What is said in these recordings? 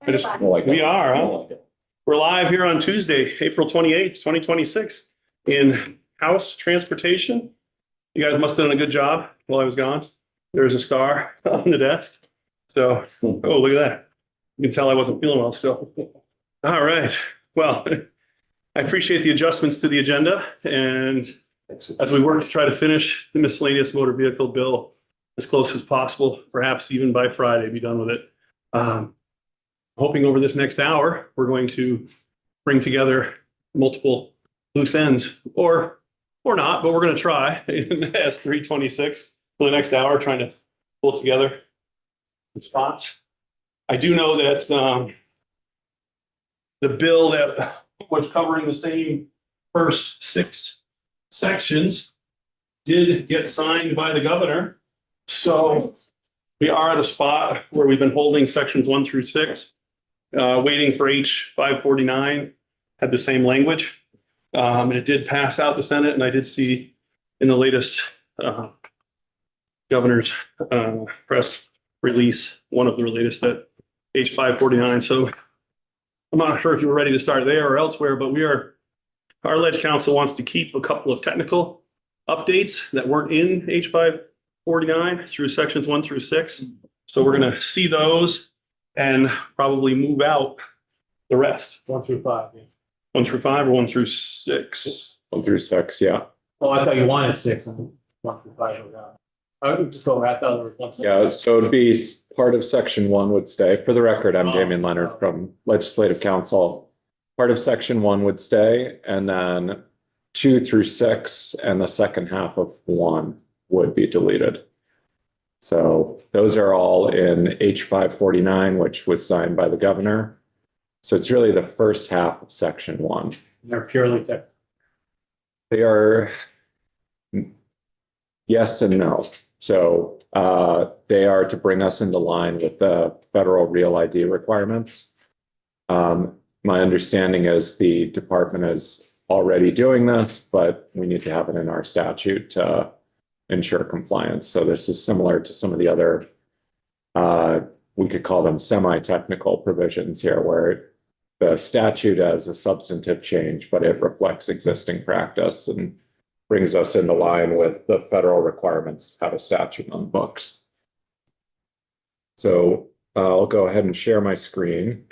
We are, huh? We're live here on Tuesday, April 28th, 2026 in House Transportation. You guys must have done a good job while I was gone. There's a star on the desk. So, oh, look at that. You can tell I wasn't feeling well still. All right. Well, I appreciate the adjustments to the agenda. And as we work to try to finish the miscellaneous motor vehicle bill as close as possible, perhaps even by Friday, be done with it. Hoping over this next hour, we're going to bring together multiple loose ends or not, but we're going to try in S326 for the next hour, trying to pull together some spots. I do know that the bill that was covering the same first 6 sections did get signed by the governor. So we are at a spot where we've been holding sections 1 through 6. Waiting for H549, had the same language. And it did pass out the Senate, and I did see in the latest governor's press release, one of the latest, that H549. So I'm not sure if you were ready to start there or elsewhere, but our Ledge Council wants to keep a couple of technical updates that weren't in H549 through sections 1 through 6. So we're going to see those and probably move out the rest. 1 through 5. Yeah. 1 through 5 or 1 through 6? 1 through 6, yeah. Oh, I thought you wanted 6 and 1 through 5 would go. I would just go right the other one. Yeah, so it'd be part of section 1 would stay. For the record, I'm Damian Leonard from Legislative Council. Part of section 1 would stay, and then 2 through 6 and the second half of 1 would be deleted. So those are all in H549, which was signed by the governor. So it's really the first half of section 1. They're purely technical. They are yes and no. So they are to bring us into line with the federal real ID requirements. My understanding is the department is already doing this, but we need to have it in our statute to ensure compliance. So this is similar to some of the other, we could call them semi-technical provisions here, where the statute has a substantive change, but it reflects existing practice and brings us into line with the federal requirements to have a statute on the books. So I'll go ahead and share my screen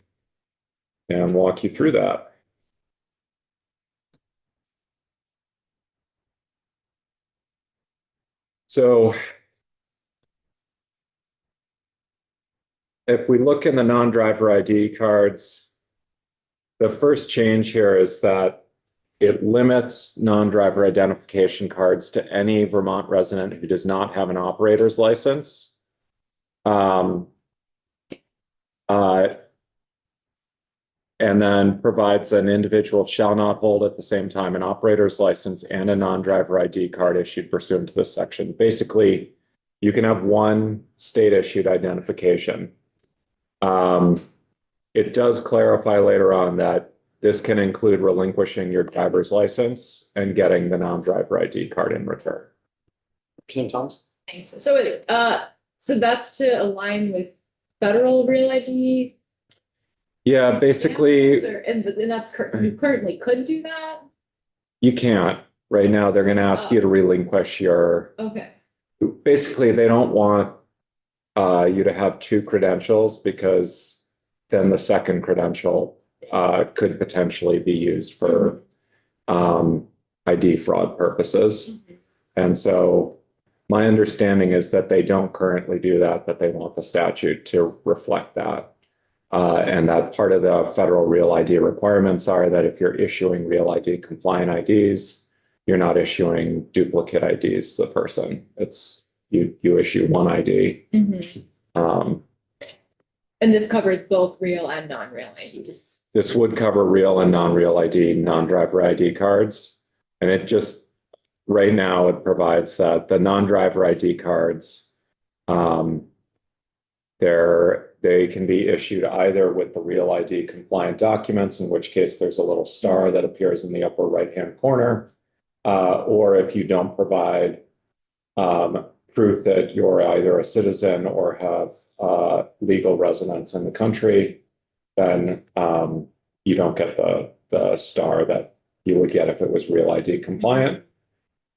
and walk you through that. So if we look in the non-driver ID cards, the first change here is that it limits non-driver identification cards to any Vermont resident who does not have an operator's license. And then provides an individual shall not hold at the same time an operator's license and a non-driver ID card issued pursuant to this section. Basically, you can have one state-issued identification. It does clarify later on that this can include relinquishing your driver's license and getting the non-driver ID card in return. Representative Thomas? Thanks. So that's to align with federal real ID. Yeah, basically, And that's you currently could do that. you can't. Right now, they're going to ask you to relinquish your. Okay. Basically, they don't want you to have 2 credentials, because then the second credential could potentially be used for ID fraud purposes. Mm-hmm. And so my understanding is that they don't currently do that, but they want the statute to reflect that. And that part of the federal real ID requirements are that if you're issuing real ID compliant IDs, you're not issuing duplicate IDs to the person. It's you issue one ID. Mm-hmm. And this covers both real and non-real IDs. This would cover real and non-real ID, non-driver ID cards. And it just, right now, it provides that the non-driver ID cards, they can be issued either with the real ID compliant documents, in which case there's a little star that appears in the upper right-hand corner, or if you don't provide proof that you're either a citizen or have legal residence in the country, then you don't get the star that you would get if it was Real ID compliant.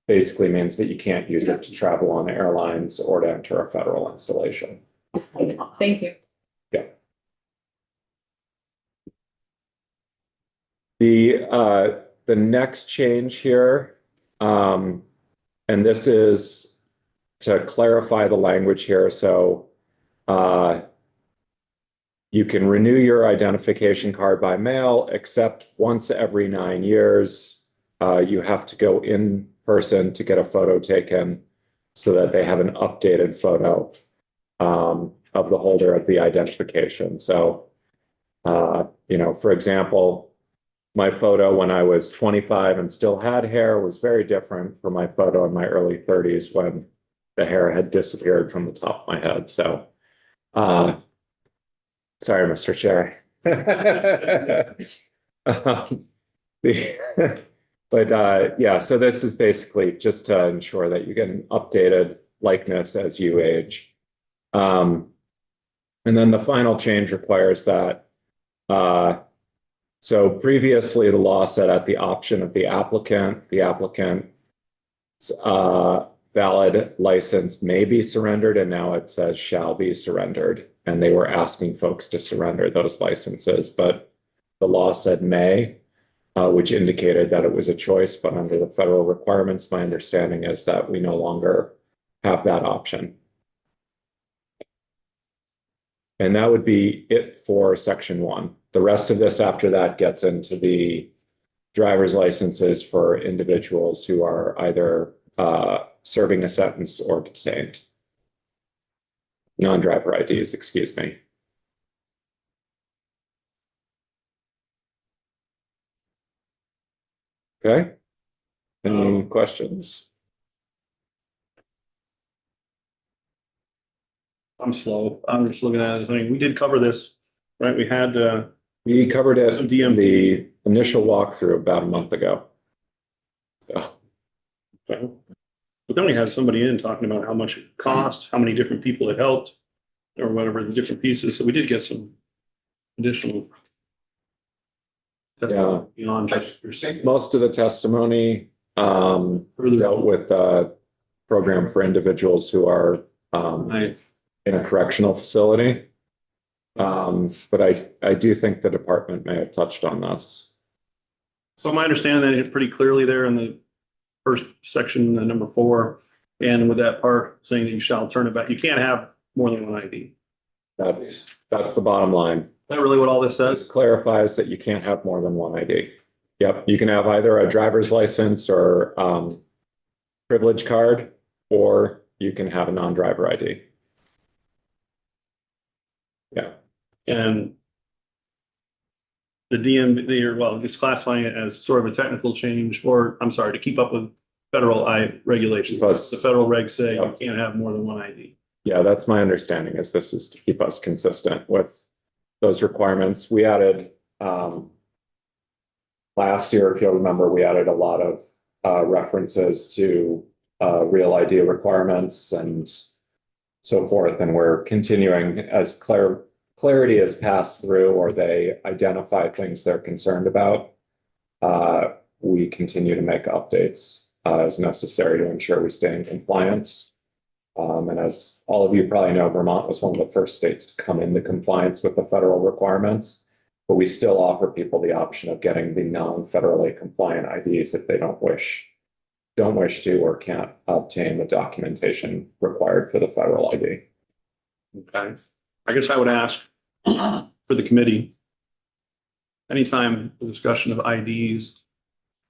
Basically means that you can't use it to travel on airlines or to enter a federal installation. Thank you. The next change here, and this is to clarify the language here. So you can renew your identification card by mail, except once every 9 years. You have to go in person to get a photo taken so that they have an updated photo of the holder of the identification. So, for example, my photo when I was 25 and still had hair was very different from my photo in my early 30s when the hair had disappeared from the top of my head. So, sorry, Mr. Chair. Yeah, so this is basically just to ensure that you get an updated likeness as you age. And then the final change requires that so previously the law said at the option of the applicant's valid license may be surrendered, and now it says shall be surrendered. And they were asking folks to surrender those licenses, but the law said may, which indicated that it was a choice. But under the federal requirements, my understanding is that we no longer have that option. And that would be it for section 1. The rest of this after that gets into the driver's licenses for individuals who are either serving a sentence or detained. Non-driver IDs, excuse me. Okay. Any questions? I'm slow. I'm just looking at it. I mean, we did cover this, right? We had, We covered it Some in DMV. the initial walkthrough about a month ago. So, but then we had somebody in talking about how much it cost, how many different people it helped, or whatever the different pieces. So we did get some additional. Yeah. Beyond just. most of the testimony dealt with the program for individuals who are in a correctional facility. But I do think the department may have touched on this. So my understanding that it pretty clearly there in the first section, the number 4, and with that part saying that you shall turn it back, you can't have more than one ID. That's the bottom line. Is that really what all this This says? clarifies that you can't have more than one ID. Yep, you can have either a driver's license or privilege card, or you can have a non-driver ID. Yeah. And the DMV, well, just classifying it as sort of a technical change, or I'm sorry, to keep up with federal regulations. Because- The federal regs say you Yep. can't have more than one ID. Yeah, that's my understanding, is this is to keep us consistent with those requirements. We added last year, if you'll remember, we added a lot of references to Real ID requirements and so forth. And we're continuing as clarity is passed through, or they identify things they're concerned about. We continue to make updates as necessary to ensure we stay in compliance. And as all of you probably know, Vermont was one of the first states to come into compliance with the federal requirements, but we still offer people the option of getting the non-federally compliant IDs if they don't wish to or can't obtain the documentation required for the federal ID. Okay. I guess I would ask for the committee, anytime the discussion of IDs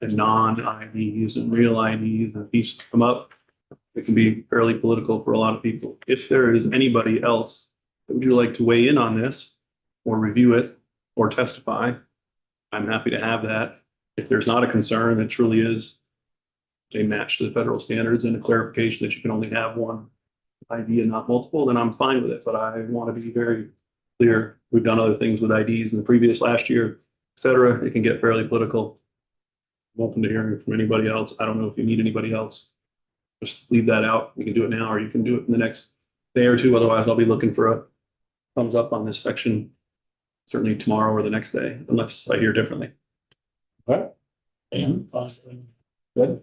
and non-IDs and real IDs and these come up, it can be fairly political for a lot of people. If there is anybody else that would you like to weigh in on this or review it or testify, I'm happy to have that. If there's not a concern, it truly is a match to the federal standards and a clarification that you can only have one ID and not multiple, then I'm fine with it. But I want to be very clear. We've done other things with IDs in the previous last year, et cetera. It can get fairly political. I'm open to hearing from anybody else. I don't know if you need anybody else. Just leave that out. We can do it now, or you can do it in the next day or two. Otherwise, I'll be looking for a thumbs up on this section certainly tomorrow or the next day, unless I hear differently. And, good.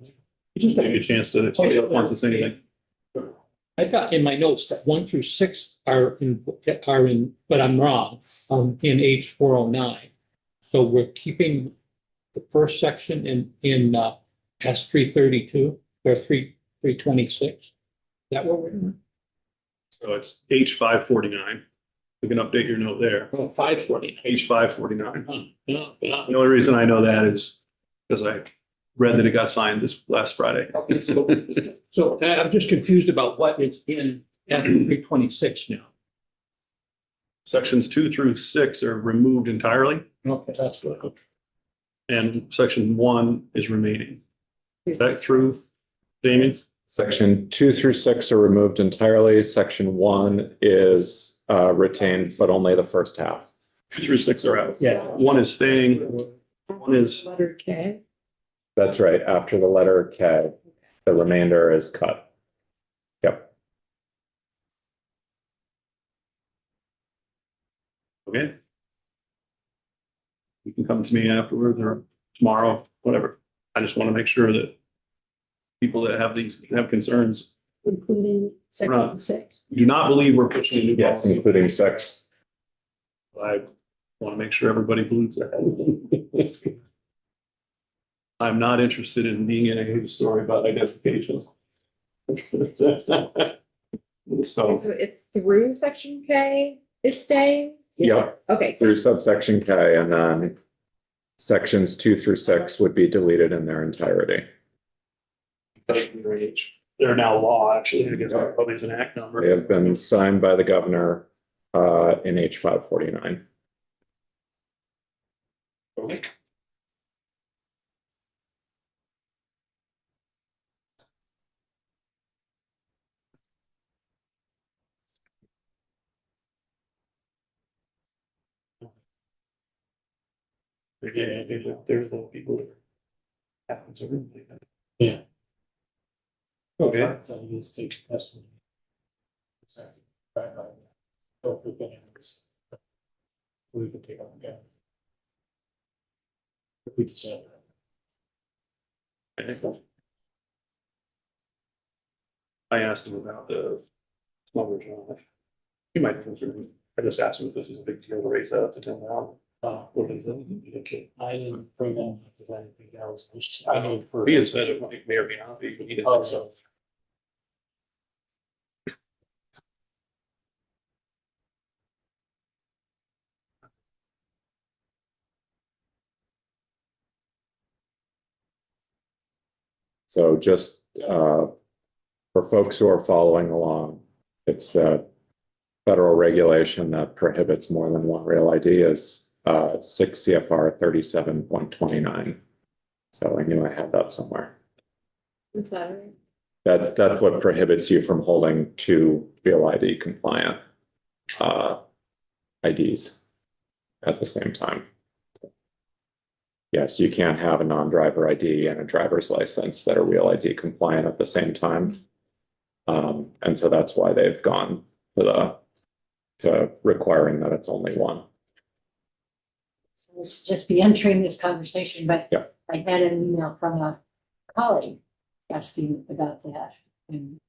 Just give you a chance to, if somebody else wants to say anything. I got in my notes that 1 through 6 are in, but I'm wrong, in H 409. So we're keeping the first section in S 332 or 326. Is that what we're doing? So it's H 549. You can update your note there. Oh, 549. H 549. Yeah, yeah. The only reason I know that is because I read that it got signed this last Friday. So I'm just confused about what is in F 326 now. Sections 2 through 6 are removed entirely, Okay, that's good. and section 1 is remaining. Is that true, Damien? Section 2 through 6 are removed entirely. Section 1 is retained, but only the first half. 2 through 6 are out. Yeah. 1 is staying. 1 is, Letter K. That's right. After the letter K, the remainder is cut. Yep. okay. You can come to me afterwards or tomorrow, whatever. I just want to make sure that people that have concerns Including section 6. do not believe we're pushing a new Yes, policy. including 6. I want to make sure everybody believes that. I'm not interested in being in a news story about identifications. So, So it's through section K is staying? Yep, Okay, through subsection K, and then sections 2 through 6 would be deleted in their entirety. they're now law, actually, I guess that probably is an act They number. have been signed by the governor in H 549. Okay. Yeah, there's the people that happens every. Yeah. Okay. So you just take testimony. Exactly. Right. So if we can, we could take up again. If we decide. I asked him about the small drive. He might consider, I just asked him if this is a big deal to raise that up to 10,000. What is it? I didn't bring them because I didn't think that was. I know for. He had said it may or may not be, but he didn't Oh, think so. So just for folks who are following along, it's the federal regulation that prohibits more than one real ID is 6 CFR 37.29. So I knew I had that somewhere. Is that right? That's what prohibits you from holding 2 real ID compliant IDs at the same time. Yes, you can't have a non-driver ID and a driver's license that are real ID compliant at the same time. And so that's why they've gone to requiring that it's only one. So this is just be entering this conversation, but Yeah. I had an email from a colleague asking about that. And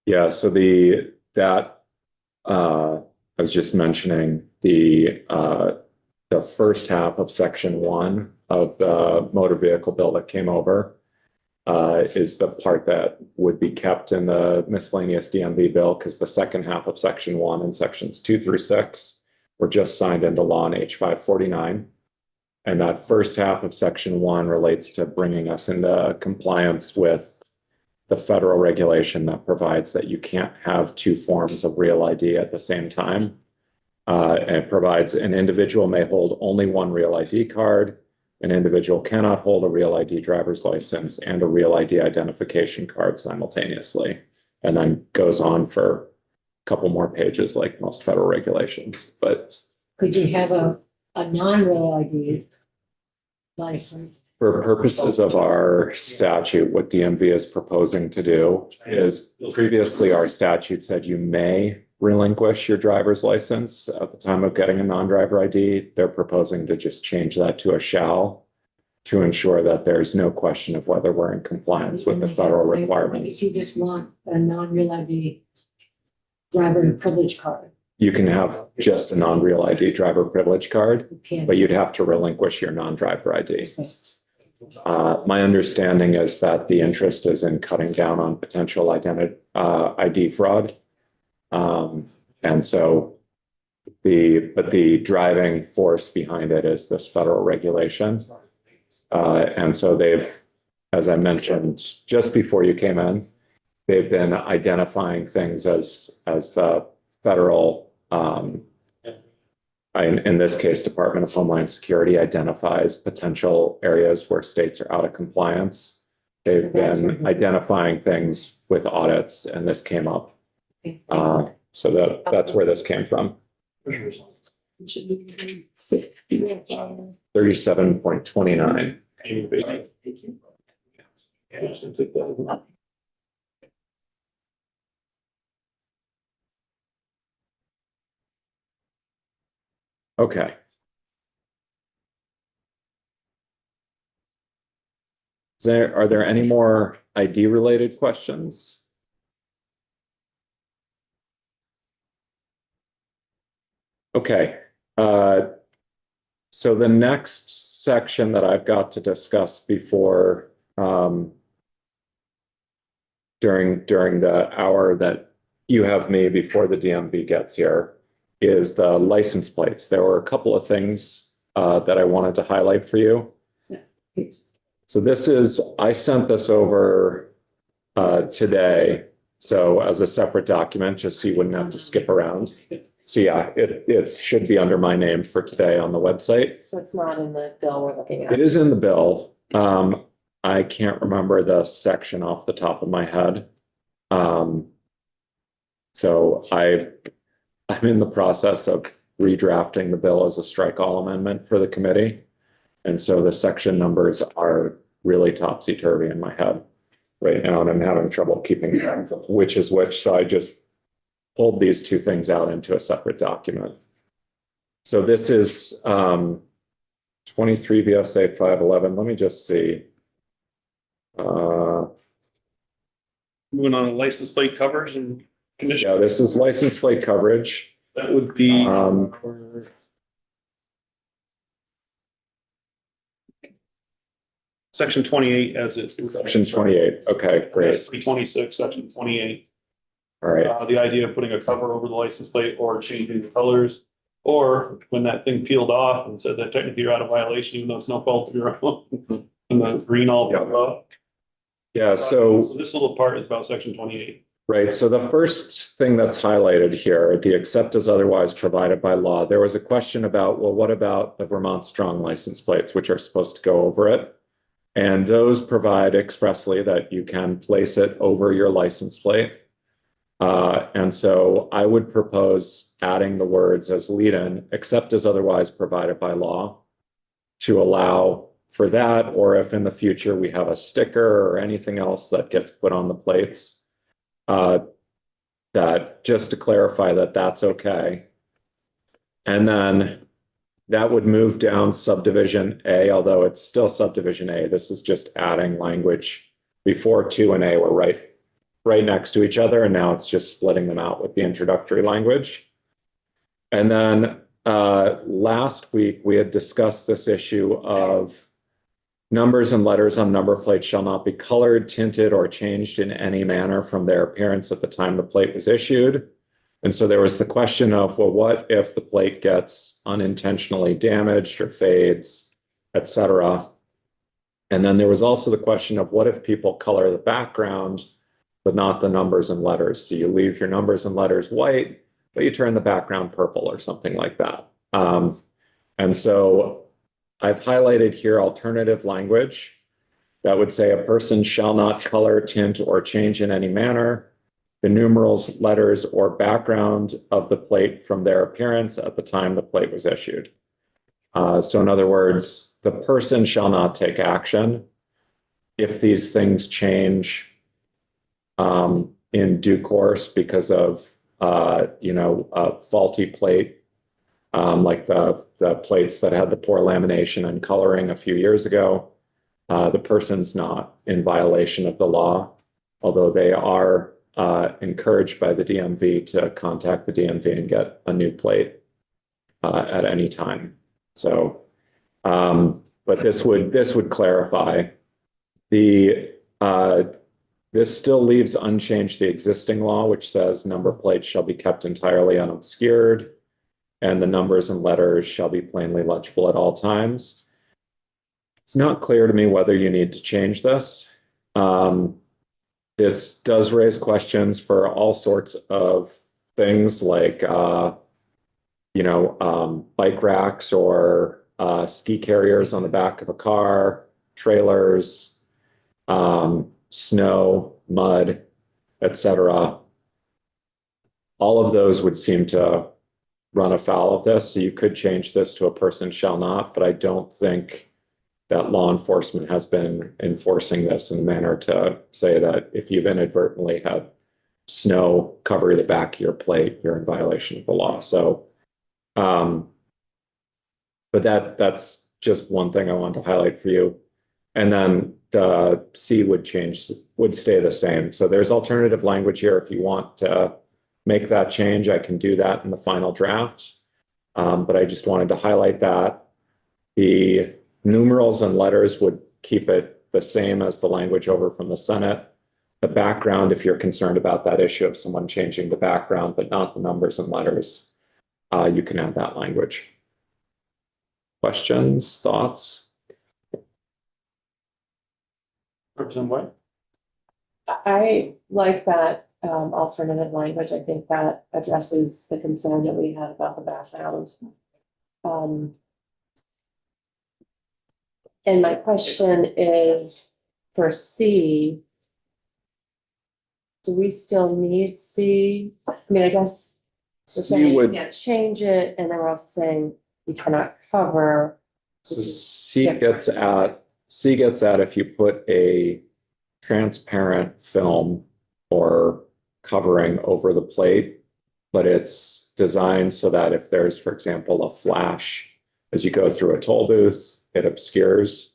Yeah, so I was just mentioning the first half of section 1 of the motor vehicle bill that came over is the part that would be kept in the miscellaneous DMV bill, because the second half of section 1 and sections 2 through 6 were just signed into law in H 549. And that first half of section 1 relates to bringing us into compliance with the federal regulation that provides that you can't have 2 forms of real ID at the same time. And it provides an individual may hold only one real ID card. An individual cannot hold a real ID driver's license and a real ID identification card simultaneously. And then goes on for a couple more pages like most federal regulations. But could you have a non-real ID license? for purposes of our statute, what DMV is proposing to do is previously our statute said you may relinquish your driver's license at the time of getting a non-driver ID. They're proposing to just change that to a shall to ensure that there's no question of whether we're in compliance with the federal requirements. If you just want a non-real ID driver privilege card, You can have just a non-real ID driver privilege card, you can't. but you'd have to relinquish your non-driver ID. My understanding is that the interest is in cutting down on potential ID fraud. And so the driving force behind it is this federal regulation. And so they've, as I mentioned, just before you came in, they've been identifying things as the federal, in this case, Department of Homeland Security identifies potential areas where states are out of compliance. They've been identifying things with audits, and this came up. So that's where this came from. 37.29. Okay. Are there any more ID related questions? Okay. So the next section that I've got to discuss before during the hour that you have me before the DMV gets here is the license plates. There were a couple of things that I wanted to highlight for you. So I sent this over today, so as a separate document, just so you wouldn't have to skip around. So yeah, it should be under my name for today on the website. So it's not in the bill we're looking at. It is in the bill. I can't remember the section off the top of my head. So I'm in the process of redrafting the bill as a strike all amendment for the committee. And so the section numbers are really topsy-turvy in my head right now, and I'm having trouble keeping track of which is which. So I just pulled these two things out into a separate document. So this is 23 VSA 511. Let me just see. Moving on to license plate coverage and condition. Yeah, this is license plate coverage. That would be. Section 28 as it's. Section 28. Okay, great. 326, section 28. All right. The idea of putting a cover over the license plate or changing the colors, or when that thing peeled off and said that technically you're out of violation, even though it's no fault of your own. And the green all peeled off. Yeah, so This little part is about section 28. right. So the first thing that's highlighted here, the except as otherwise provided by law, there was a question about, well, what about the Vermont Strong license plates, which are supposed to go over it? And those provide expressly that you can place it over your license plate. And so I would propose adding the words as lead-in, except as otherwise provided by law, to allow for that, or if in the future we have a sticker or anything else that gets put on the plates, that just to clarify that that's okay. And then that would move down subdivision A, although it's still subdivision A. This is just adding language. Before 2 and A were right next to each other, and now it's just splitting them out with the introductory language. And then last week we had discussed this issue of numbers and letters on number plates shall not be colored, tinted, or changed in any manner from their appearance at the time the plate was issued. And so there was the question of, well, what if the plate gets unintentionally damaged or fades, et cetera? And then there was also the question of, what if people color the background, but not the numbers and letters? So you leave your numbers and letters white, but you turn the background purple or something like that. And so I've highlighted here alternative language that would say a person shall not color, tint, or change in any manner the numerals, letters, or background of the plate from their appearance at the time the plate was issued. So in other words, the person shall not take action if these things change in due course because of a faulty plate, like the plates that had the poor lamination and coloring a few years ago, the person's not in violation of the law, although they are encouraged by the DMV to contact the DMV and get a new plate at any time. So, but this would clarify this still leaves unchanged the existing law, which says number plates shall be kept entirely unobscured, and the numbers and letters shall be plainly legible at all times. It's not clear to me whether you need to change this. This does raise questions for all sorts of things like, bike racks or ski carriers on the back of a car, trailers, snow, mud, etc. All of those would seem to run afoul of this. So you could change this to a person shall not, but I don't think that law enforcement has been enforcing this in a manner to say that if you've inadvertently had snow cover the back of your plate, you're in violation of the law. So, but that's just one thing I want to highlight for you. And then the C would stay the same. So there's alternative language here. If you want to make that change, I can do that in the final draft. But I just wanted to highlight that. The numerals and letters would keep it the same as the language over from the Senate. The background, if you're concerned about that issue of someone changing the background, but not the numbers and letters, you can add that language. Questions, thoughts? Representative White? I like that alternative language. I think that addresses the concern that we had about the background. And my question is for C, do we still need C? I mean, I guess we're saying you can't change it, and then we're also saying you cannot cover. So C gets at if you put a transparent film or covering over the plate, but it's designed so that if there's, for example, a flash as you go through a toll booth, it obscures.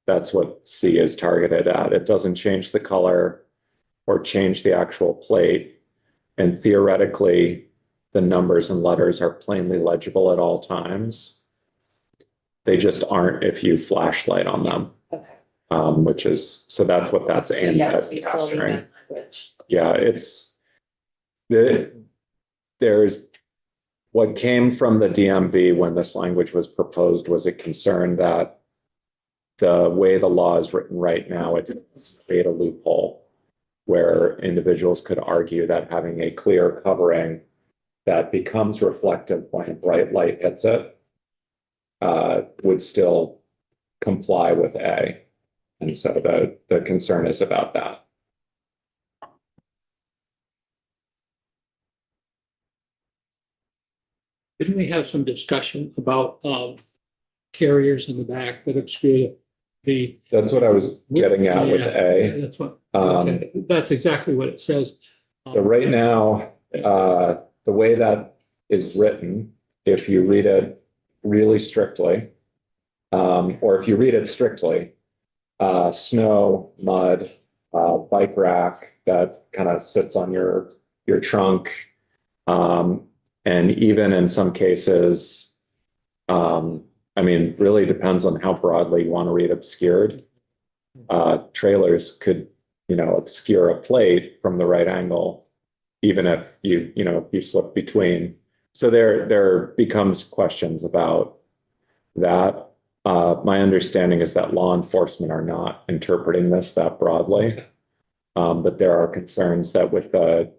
That's what C is targeted at. It doesn't change the color or change the actual plate. And theoretically, the numbers and letters are plainly legible at all times. They just aren't if you flashlight on them. Okay. So that's what that's So aimed yes, at we still need capturing. that language. Yeah, there's what came from the DMV when this language was proposed was a concern that the way the law is written right now, it's create a loophole where individuals could argue that having a clear covering that becomes reflective when a bright light hits it would still comply with A. And so the concern is about that. Didn't we have some discussion about carriers in the back that obscure the? That's what I was getting at with A. That's what, that's exactly what it says. So right now, the way that is written, if you read it really strictly, or if you read it strictly, snow, mud, bike rack that kind of sits on your trunk, and even in some cases, really depends on how broadly you want to read obscured. Trailers could, obscure a plate from the right angle, even if you slip between. So there becomes questions about that. My understanding is that law enforcement are not interpreting this that broadly, but there are concerns that with the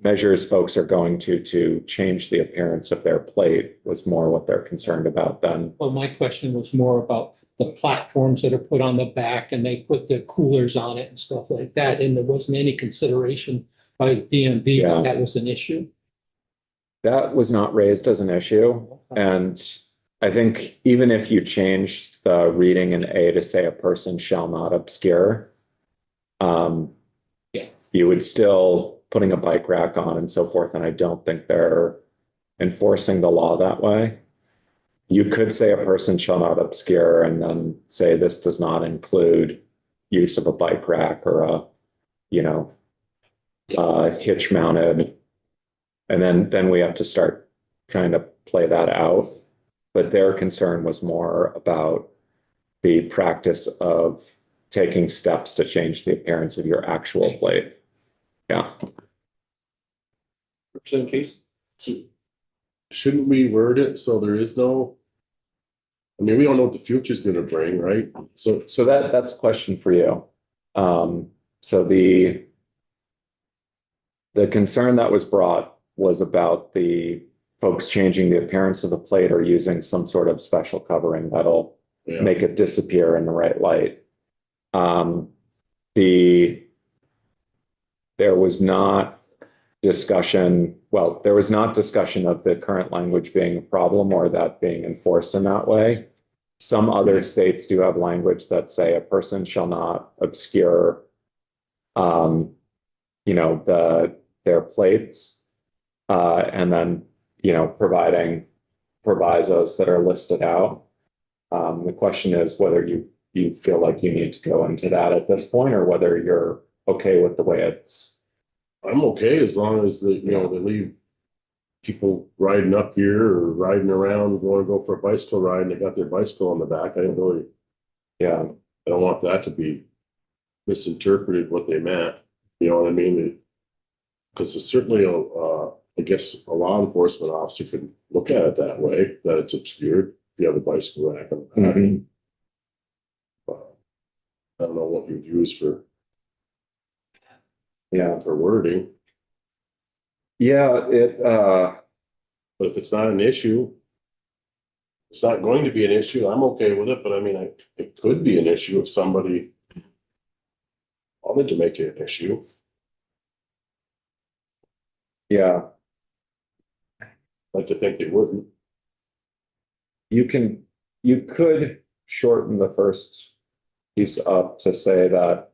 measures folks are going to change the appearance of their plate was more what they're concerned about than. Well, my question was more about the platforms that are put on the back and they put the coolers on it and stuff like that. And there wasn't any consideration by the DMV Yeah. that was an issue. That was not raised as an issue. And I think even if you change the reading in A to say a person shall not obscure, you would still putting a bike rack on and so forth, and I don't think they're enforcing the law that way. You could say a person shall not obscure and then say this does not include use of a bike rack or a, hitch mounted. And then we have to start trying to play that out. But their concern was more about the practice of taking steps to change the appearance of your actual plate. Yeah. Representative Case? Shouldn't we word it so there is no? I mean, we don't know what the future's gonna bring, right? So So that's a question for you. So the concern that was brought was about the folks changing the appearance of the plate or using some sort of special covering that'll yeah, make it disappear in the right light. There was not discussion of the current language being a problem or that being enforced in that way. Some other states do have language that say a person shall not obscure, their plates, and then, providing provisos that are listed out. The question is whether you feel like you need to go into that at this point, or whether you're okay with the way it's. I'm okay as long as they leave people riding up here or riding around, going to go for a bicycle ride and they got their bicycle on the back. I don't want that to be misinterpreted what they meant. You know what I mean? Because it's certainly I guess a law enforcement officer could look at it that way, that it's obscured if you have a bicycle rack on the back. Mhm. I don't know what you'd use for Yeah. wording, Yeah, but if it's not an issue, it's not going to be an issue. I'm okay with it, but I mean, it could be an issue if somebody wanted to make it an issue. yeah, I'd like to think they wouldn't. you could shorten the first piece up to say that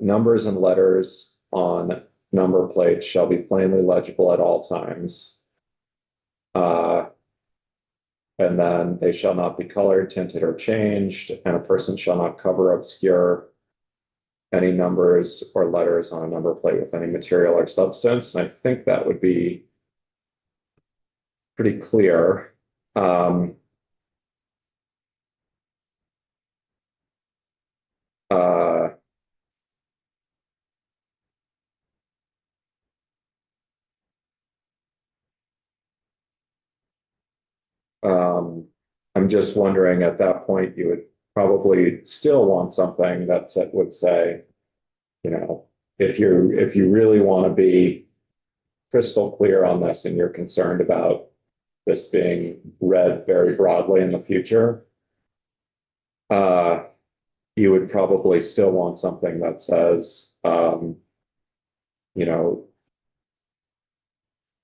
numbers and letters on number plates shall be plainly legible at all times. And then they shall not be colored, tinted, or changed, and a person shall not cover, obscure any numbers or letters on a number plate with any material or substance. And I think that would be pretty clear. I'm just wondering at that point, you would probably still want something that would say, if you really want to be crystal clear on this and you're concerned about this being read very broadly in the future, you would probably still want something that says,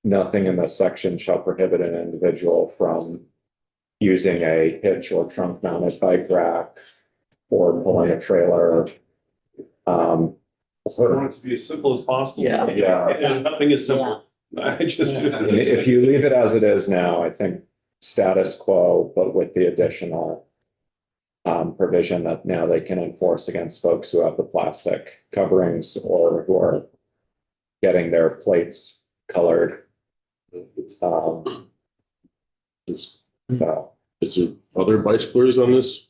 nothing in this section shall prohibit an individual from using a hitch or trunk mounted bike rack or pulling a trailer. I want it to be as simple as possible. Yeah. And nothing is simple. I just. If you leave it as it is now, I think status quo, but with the additional provision that now they can enforce against folks who have the plastic coverings or who are getting their plates colored. Is there other bicyclers on this?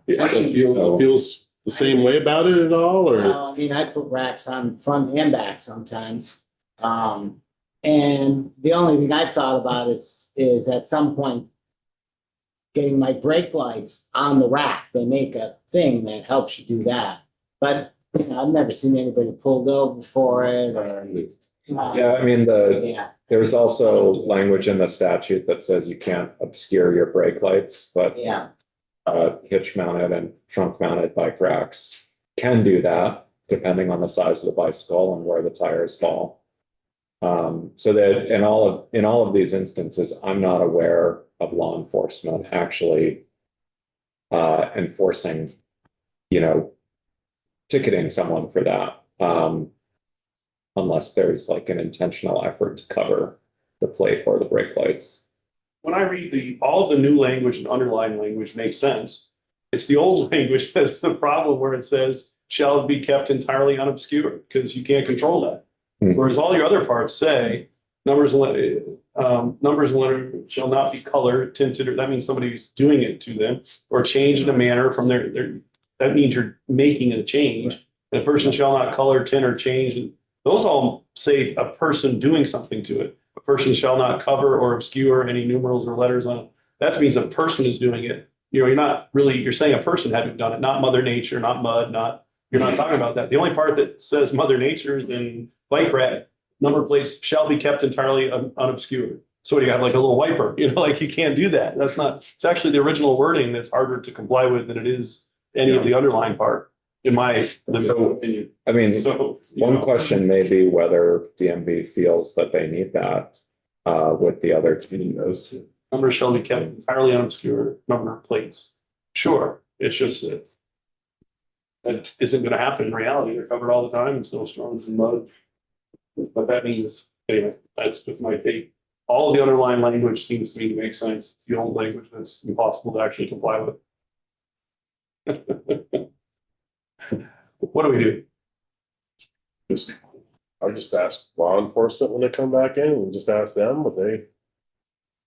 Feels the same way about it at all, or? I mean, I put racks on front and back sometimes. And the only thing I've thought about is at some point getting my brake lights on the rack. They make a thing that helps you do that. But I've never seen anybody pulled over for it or. Yeah, I mean, there's also language in the statute that says you can't obscure your brake lights, but Yeah, hitch mounted and trunk mounted bike racks can do that depending on the size of the bicycle and where the tires fall. So that in all of these instances, I'm not aware of law enforcement actually enforcing, ticketing someone for that. unless there's like an intentional effort to cover the plate or the brake lights. When I read all the new language and underlying language makes sense. It's the old language that's the problem where it says shall be kept entirely unobscured, because you can't control that. Hmm. Whereas all your other parts say numbers and letters shall not be colored, tinted, or that means somebody's doing it to them, or changed in a manner from that means you're making a change. And a person shall not color, tint, or change. And those all say a person doing something to it. A person shall not cover or obscure any numerals or letters on it. That means a person is doing it. You're saying a person had to have done it, not Mother Nature, not mud, you're not talking about that. The only part that says Mother Nature is in bike rack, number plates shall be kept entirely unobscured. So you got like a little wiper, like you can't do that. It's actually the original wording that's harder to comply with than it is any of the underlying part, in my So, opinion. I mean, So, one question may be whether DMV feels that they need that with the other changes. numbers shall be kept entirely unobscured, number plates. Sure, it's just that isn't gonna happen in reality. They're covered all the time in snowstorms and mud. But that means, anyway, that's just my take. All of the underlying language seems to me to make sense. It's the old language that's impossible to actually comply with. What do we do? I just ask law enforcement when they come back in, and just ask them what they,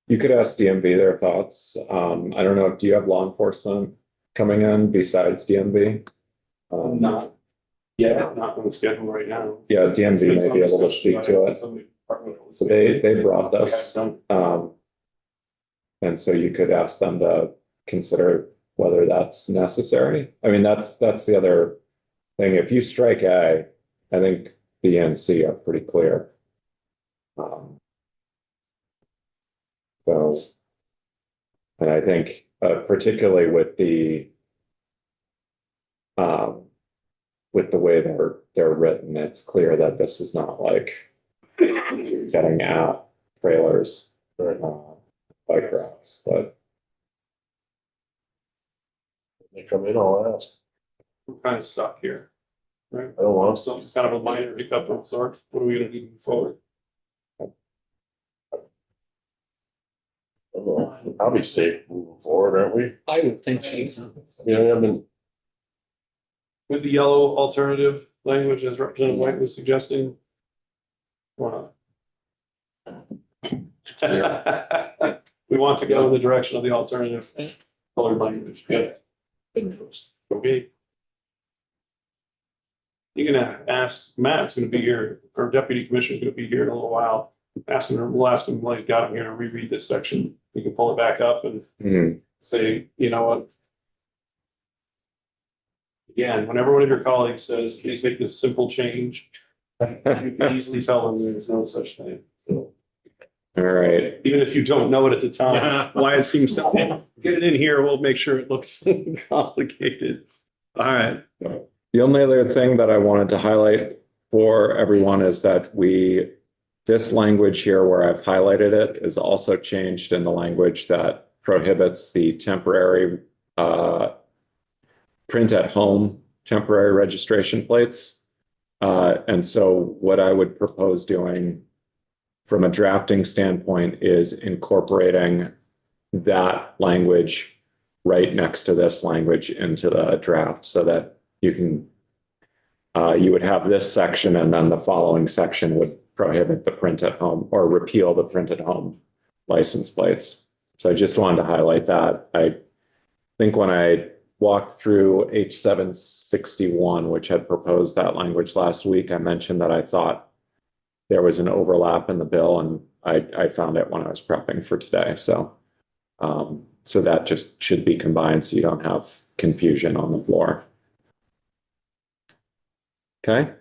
You could ask DMV their thoughts. I don't know, do you have law enforcement coming in besides DMV? Not yet, not on the schedule right now. Yeah, DMV may be able to speak to it. So they brought this. And so you could ask them to consider whether that's necessary. I mean, that's the other thing. If you strike A, I think B and C are pretty clear. So, and I think particularly with the way they're written, it's clear that this is not like getting at trailers or bike racks, but they come in, I'll ask. We're kind of stuck here, right? I don't want So it's kind of a minor hiccup of sorts. What are we gonna do moving forward? I'll be safe moving forward, aren't we? I would think so. I've been, With the yellow alternative language as Representative White was suggesting? Or not? We want to go in the direction of the alternative colored language. Yeah. Okay. You're gonna ask Matt's gonna be here, our deputy commissioner is gonna be here in a little while. We'll ask him when he got him here to reread this section. We can pull it back up and say, you know what? Again, whenever one of your colleagues says, please make this simple change, you can easily tell them there's no such thing. all right. Even if you don't know it at the time, why it seems simple. Get it in here, we'll make sure it looks complicated. All right. The only other thing that I wanted to highlight for everyone is that this language here where I've highlighted it is also changed in the language that prohibits the temporary print at home temporary registration plates. And so what I would propose doing from a drafting standpoint is incorporating that language right next to this language into the draft so that you would have this section and then the following section would prohibit the print at home or repeal the print at home license plates. So I just wanted to highlight that. I think when I walked through H761, which had proposed that language last week, I mentioned that I thought there was an overlap in the bill, and I found it when I was prepping for today. So that just should be combined so you don't have confusion on the floor. Okay.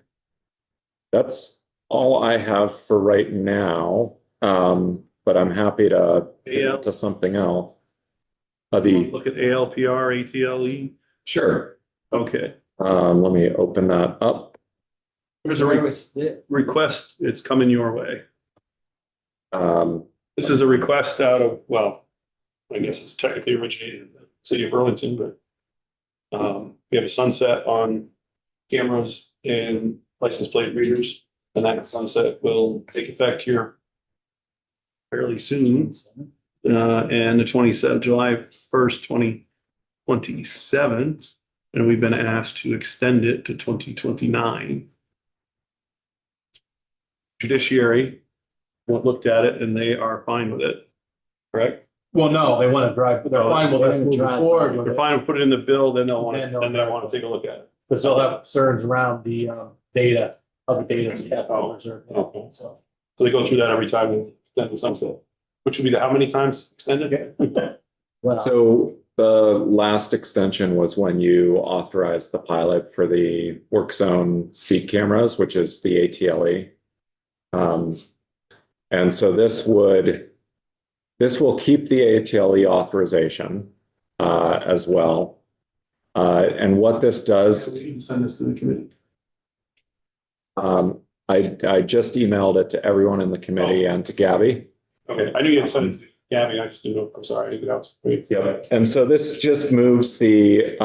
That's all I have for right now. But I'm happy to get to something else. Look at ALPR, ATLE. Sure. Okay. Let me open that up. There's a request. It's coming your way. This is a request out of, well, I guess it's technically originated in the city of Burlington, but we have a sunset on cameras and license plate readers And that sunset will take effect here fairly soon. And the 27th, July 1st, 2027. And we've been asked to extend it to 2029. Judiciary looked at it and they are fine with it, correct? Well, no, they want to drive, they're fine with us moving forward with They're it, fine with putting it in the bill, then they'll want to, Then they'll- then they'll want to take a look at it. because they'll have concerns around the data, other data we have, others are, Okay. so. So they go through that every time they extend the sunset, which would be how many times extended? Well, So the last extension was when you authorized the pilot for the work zone speed cameras, which is the ATLE. And so this will keep the ATLE authorization as well. And what this does, We can send this to the committee. I just emailed it to everyone in the committee and to Gabby. Okay, I knew you had sent it to Gabby, I just didn't know, I'm sorry, I didn't get out. Wait. Yeah, and so this just moves the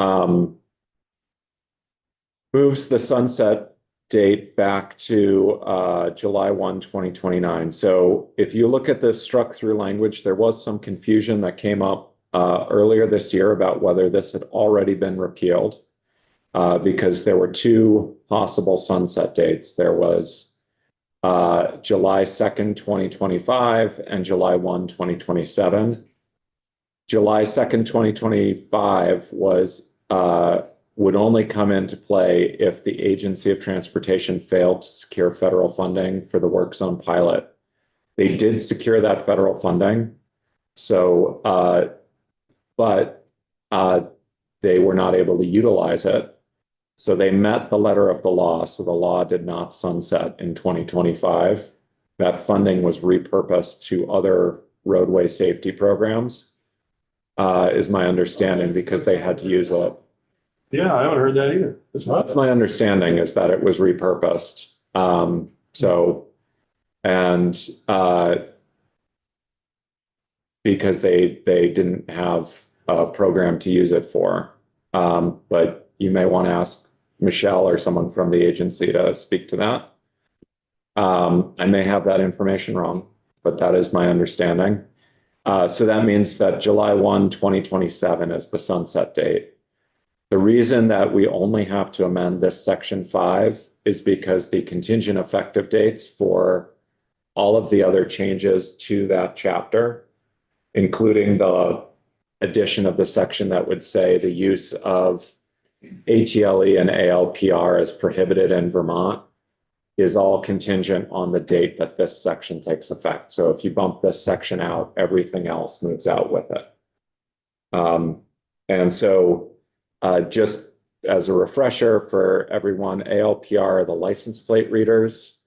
sunset date back to July 1, 2029. So if you look at this struck through language, there was some confusion that came up earlier this year about whether this had already been repealed because there were two possible sunset dates. There was July 2nd, 2025 and July 1, 2027. July 2nd, 2025 would only come into play if the Agency of Transportation failed to secure federal funding for the work zone pilot. They did secure that federal funding. So, but they were not able to utilize it. So they met the letter of the law. So the law did not sunset in 2025. That funding was repurposed to other roadway safety programs, is my understanding, because they had to use it. Yeah, I haven't heard that either. That's my understanding, is that it was repurposed. Because they didn't have a program to use it for. But you may want to ask Michelle or someone from the agency to speak to that. I may have that information wrong, but that is my understanding. So that means that July 1, 2027 is the sunset date. The reason that we only have to amend this section 5 is because the contingent effective dates for all of the other changes to that chapter, including the addition of the section that would say the use of ATLE and ALPR is prohibited in Vermont, is all contingent on the date that this section takes effect. So if you bump this section out, everything else moves out with it. And so just as a refresher for everyone, ALPR are the license plate readers,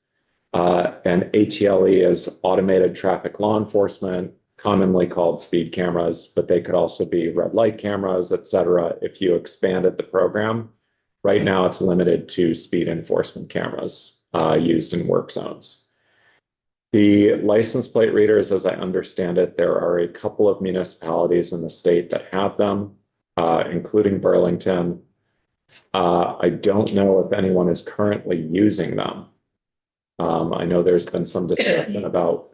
and ATLE is automated traffic law enforcement, commonly called speed cameras, but they could also be red light cameras, et cetera, if you expanded the program. Right now, it's limited to speed enforcement cameras used in work zones. The license plate readers, as I understand it, there are a couple of municipalities in the state that have them, including Burlington. I don't know if anyone is currently using them. I know there's been some discussion about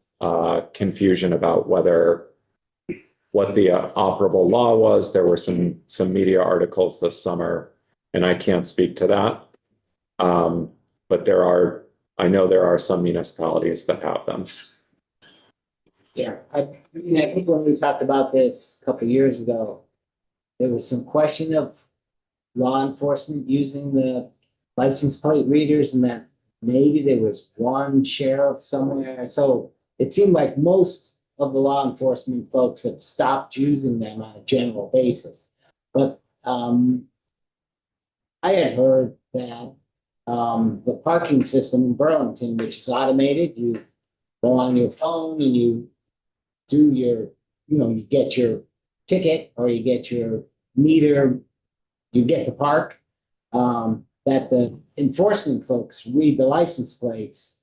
confusion about what the operable law was. There were some media articles this summer, and I can't speak to that. But I know there are some municipalities that have them. yeah, I think when we talked about this a couple of years ago, there was some question of law enforcement using the license plate readers, and that maybe there was one sheriff somewhere. So it seemed like most of the law enforcement folks had stopped using them on a general basis. But I had heard that the parking system in Burlington, which is automated, you go on your phone and you do your, you get your ticket or you get your meter, you get to park, that the enforcement folks read the license plates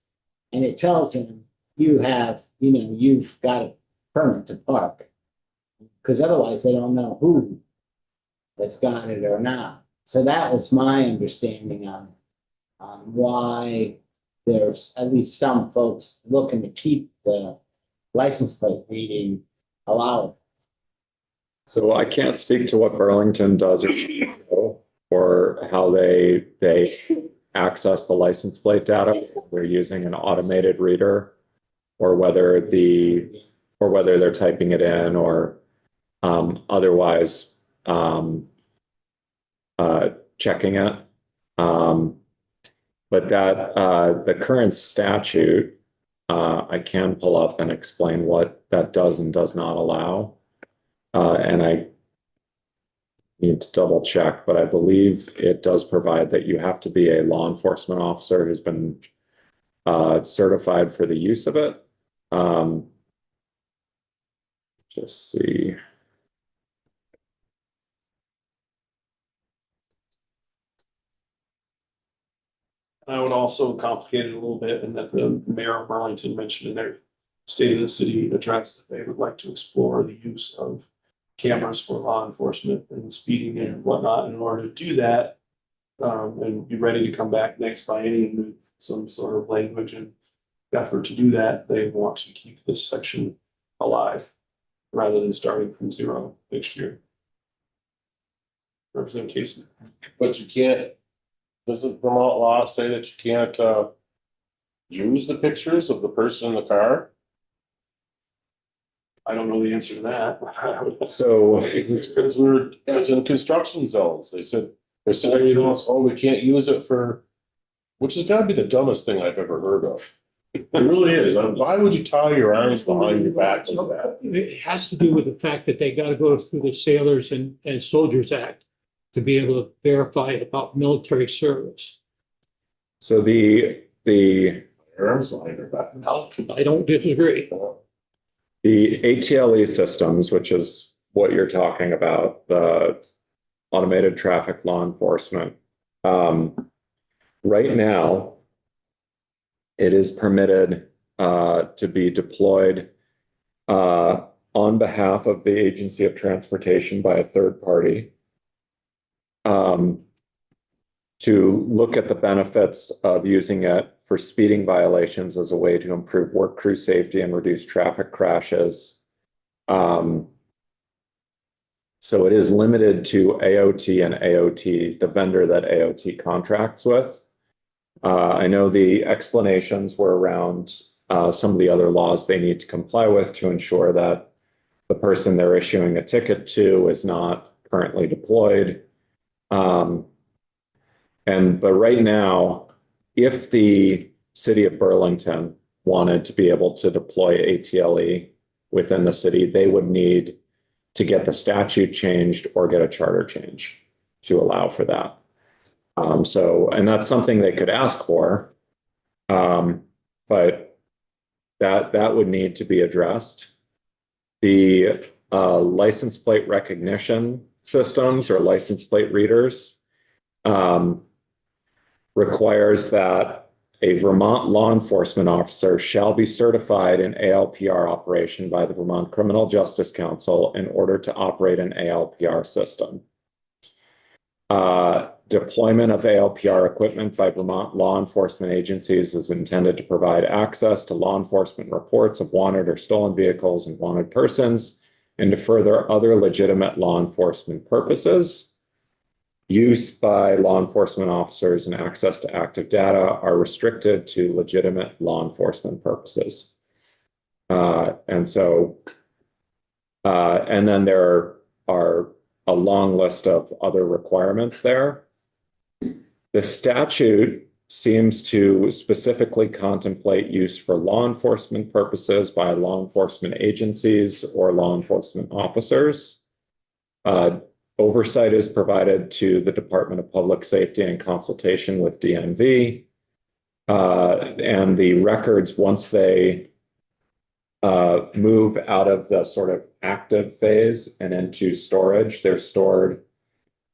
and it tells them you've got a permit to park. Because otherwise they don't know who has got it or not. So that was my understanding on why there's at least some folks looking to keep the license plate reading allowed. So I can't speak to what Burlington does or how they access the license plate data. They're using an automated reader or whether they're typing it in or otherwise checking it. But that the current statute, I can pull up and explain what that does and does not allow. And I need to double check, but I believe it does provide that you have to be a law enforcement officer who's been certified for the use of it. Just see. I would also complicate it a little bit in that the mayor of Burlington mentioned in their State of the City address that they would like to explore the use of cameras for law enforcement and speeding and whatnot. In order to do that, and be ready to come back next biennium with some sort of language and effort to do that, they want to keep this section alive rather than starting from zero next year. Representative Casey. But you can't, doesn't Vermont law say that you can't, use the pictures of the person in the car? I don't know the answer to that. So It's because we're, as in construction zones, they're saying to us, oh, we can't use it for, which has gotta be the dumbest thing I've ever heard of. It really is. Why would you tie your arms behind your back like that? It has to do with the fact that they gotta go through the Sailors and Soldiers Act to be able to verify about military service. So the Your arms behind your back. I don't disagree. The ATLE systems, which is what you're talking about, the automated traffic law enforcement. Right now, it is permitted to be deployed on behalf of the Agency of Transportation by a third party to look at the benefits of using it for speeding violations as a way to improve work crew safety and reduce traffic crashes. So it is limited to AOT and AOT, the vendor that AOT contracts with. I know the explanations were around some of the other laws they need to comply with to ensure that the person they're issuing a ticket to is not currently deployed. But right now, if the city of Burlington wanted to be able to deploy ATLE within the city, they would need to get the statute changed or get a charter change to allow for that. And that's something they could ask for, but that would need to be addressed. The license plate recognition systems or license plate readers requires that a Vermont law enforcement officer shall be certified in ALPR operation by the Vermont Criminal Justice Council in order to operate an ALPR system. Deployment of ALPR equipment by Vermont law enforcement agencies is intended to provide access to law enforcement reports of wanted or stolen vehicles and wanted persons, and to further other legitimate law enforcement purposes. Use by law enforcement officers and access to active data are restricted to legitimate law enforcement purposes. And then there are a long list of other requirements there. The statute seems to specifically contemplate use for law enforcement purposes by law enforcement agencies or law enforcement officers. Oversight is provided to the Department of Public Safety in consultation with DMV. And the records, once they move out of the sort of active phase and into storage, they're stored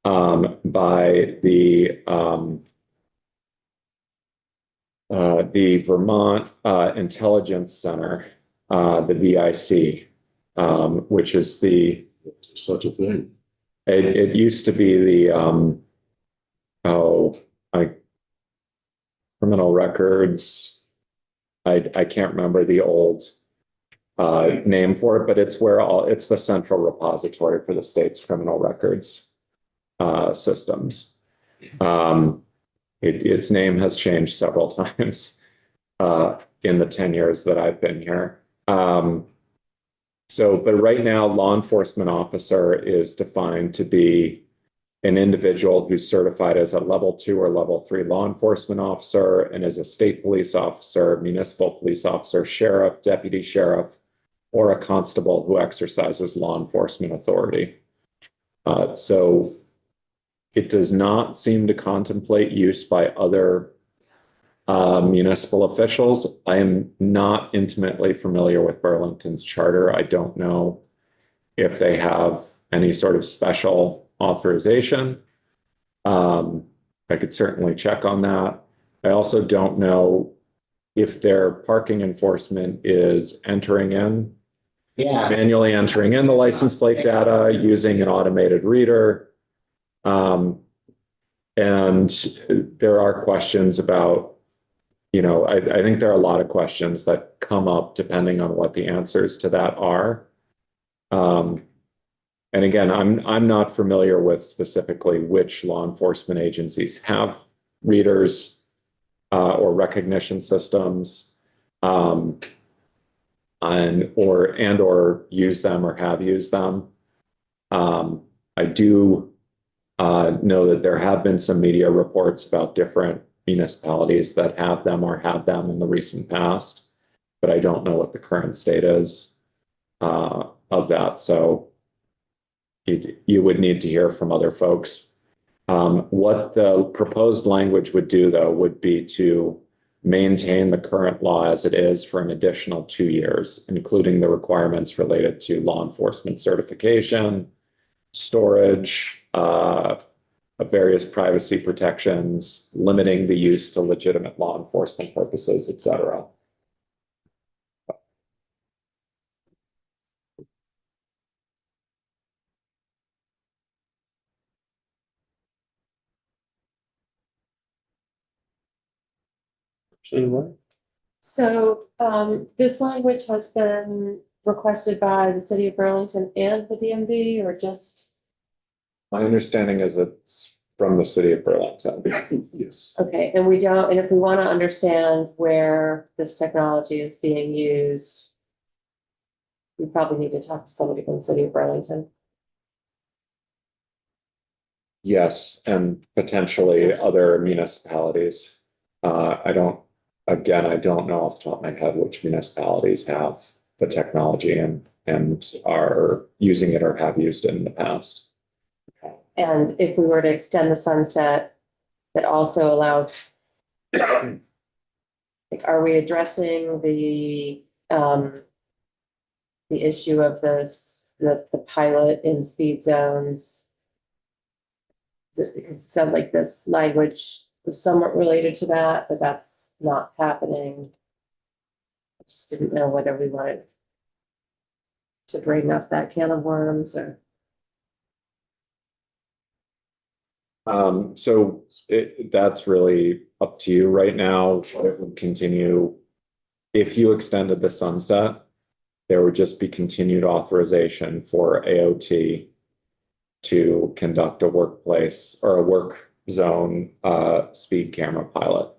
by the Vermont Intelligence Center, the VIC, which is Such a thing. It used to be the criminal records. I can't remember the old name for it, but it's it's the central repository for the state's criminal records systems. Its name has changed several times in the 10 years that I've been here. But right now, law enforcement officer is defined to be an individual who's certified as a level 2 or level 3 law enforcement officer and is a state police officer, municipal police officer, sheriff, deputy sheriff, or a constable who exercises law enforcement authority. So it does not seem to contemplate use by other municipal officials. I am not intimately familiar with Burlington's charter. I don't know if they have any sort of special authorization. I could certainly check on that. I also don't know if their parking enforcement is manually entering in the license plate data using an automated reader. And there are questions about, I think there are a lot of questions that come up depending on what the answers to that are. And again, I'm not familiar with specifically which law enforcement agencies have readers or recognition systems, or use them or have used them. I do know that there have been some media reports about different municipalities that have them or had them in the recent past, but I don't know what the current state is of that. So you would need to hear from other folks. What the proposed language would do, though, would be to maintain the current law as it is for an additional 2 years, including the requirements related to law enforcement certification, storage, various privacy protections, limiting the use to legitimate law enforcement purposes, et cetera. So this language has been requested by the city of Burlington and the DMV, or just, My understanding is it's from the city of Burlington. Yes. okay, and if we want to understand where this technology is being used, we probably need to talk to somebody from the city of Burlington. Yes, and potentially other municipalities. I don't know off the top of my head which municipalities have the technology and are using it or have used it in the past. And if we were to extend the sunset, that also allows, like, are we addressing the issue of the pilot in speed zones? Because it sounds like this language was somewhat related to that, but that's not happening. I just didn't know whether we wanted to bring up that can of worms or. So that's really up to you right now. It would continue. If you extended the sunset, there would just be continued authorization for AOT to conduct a workplace or a work zone speed camera pilot.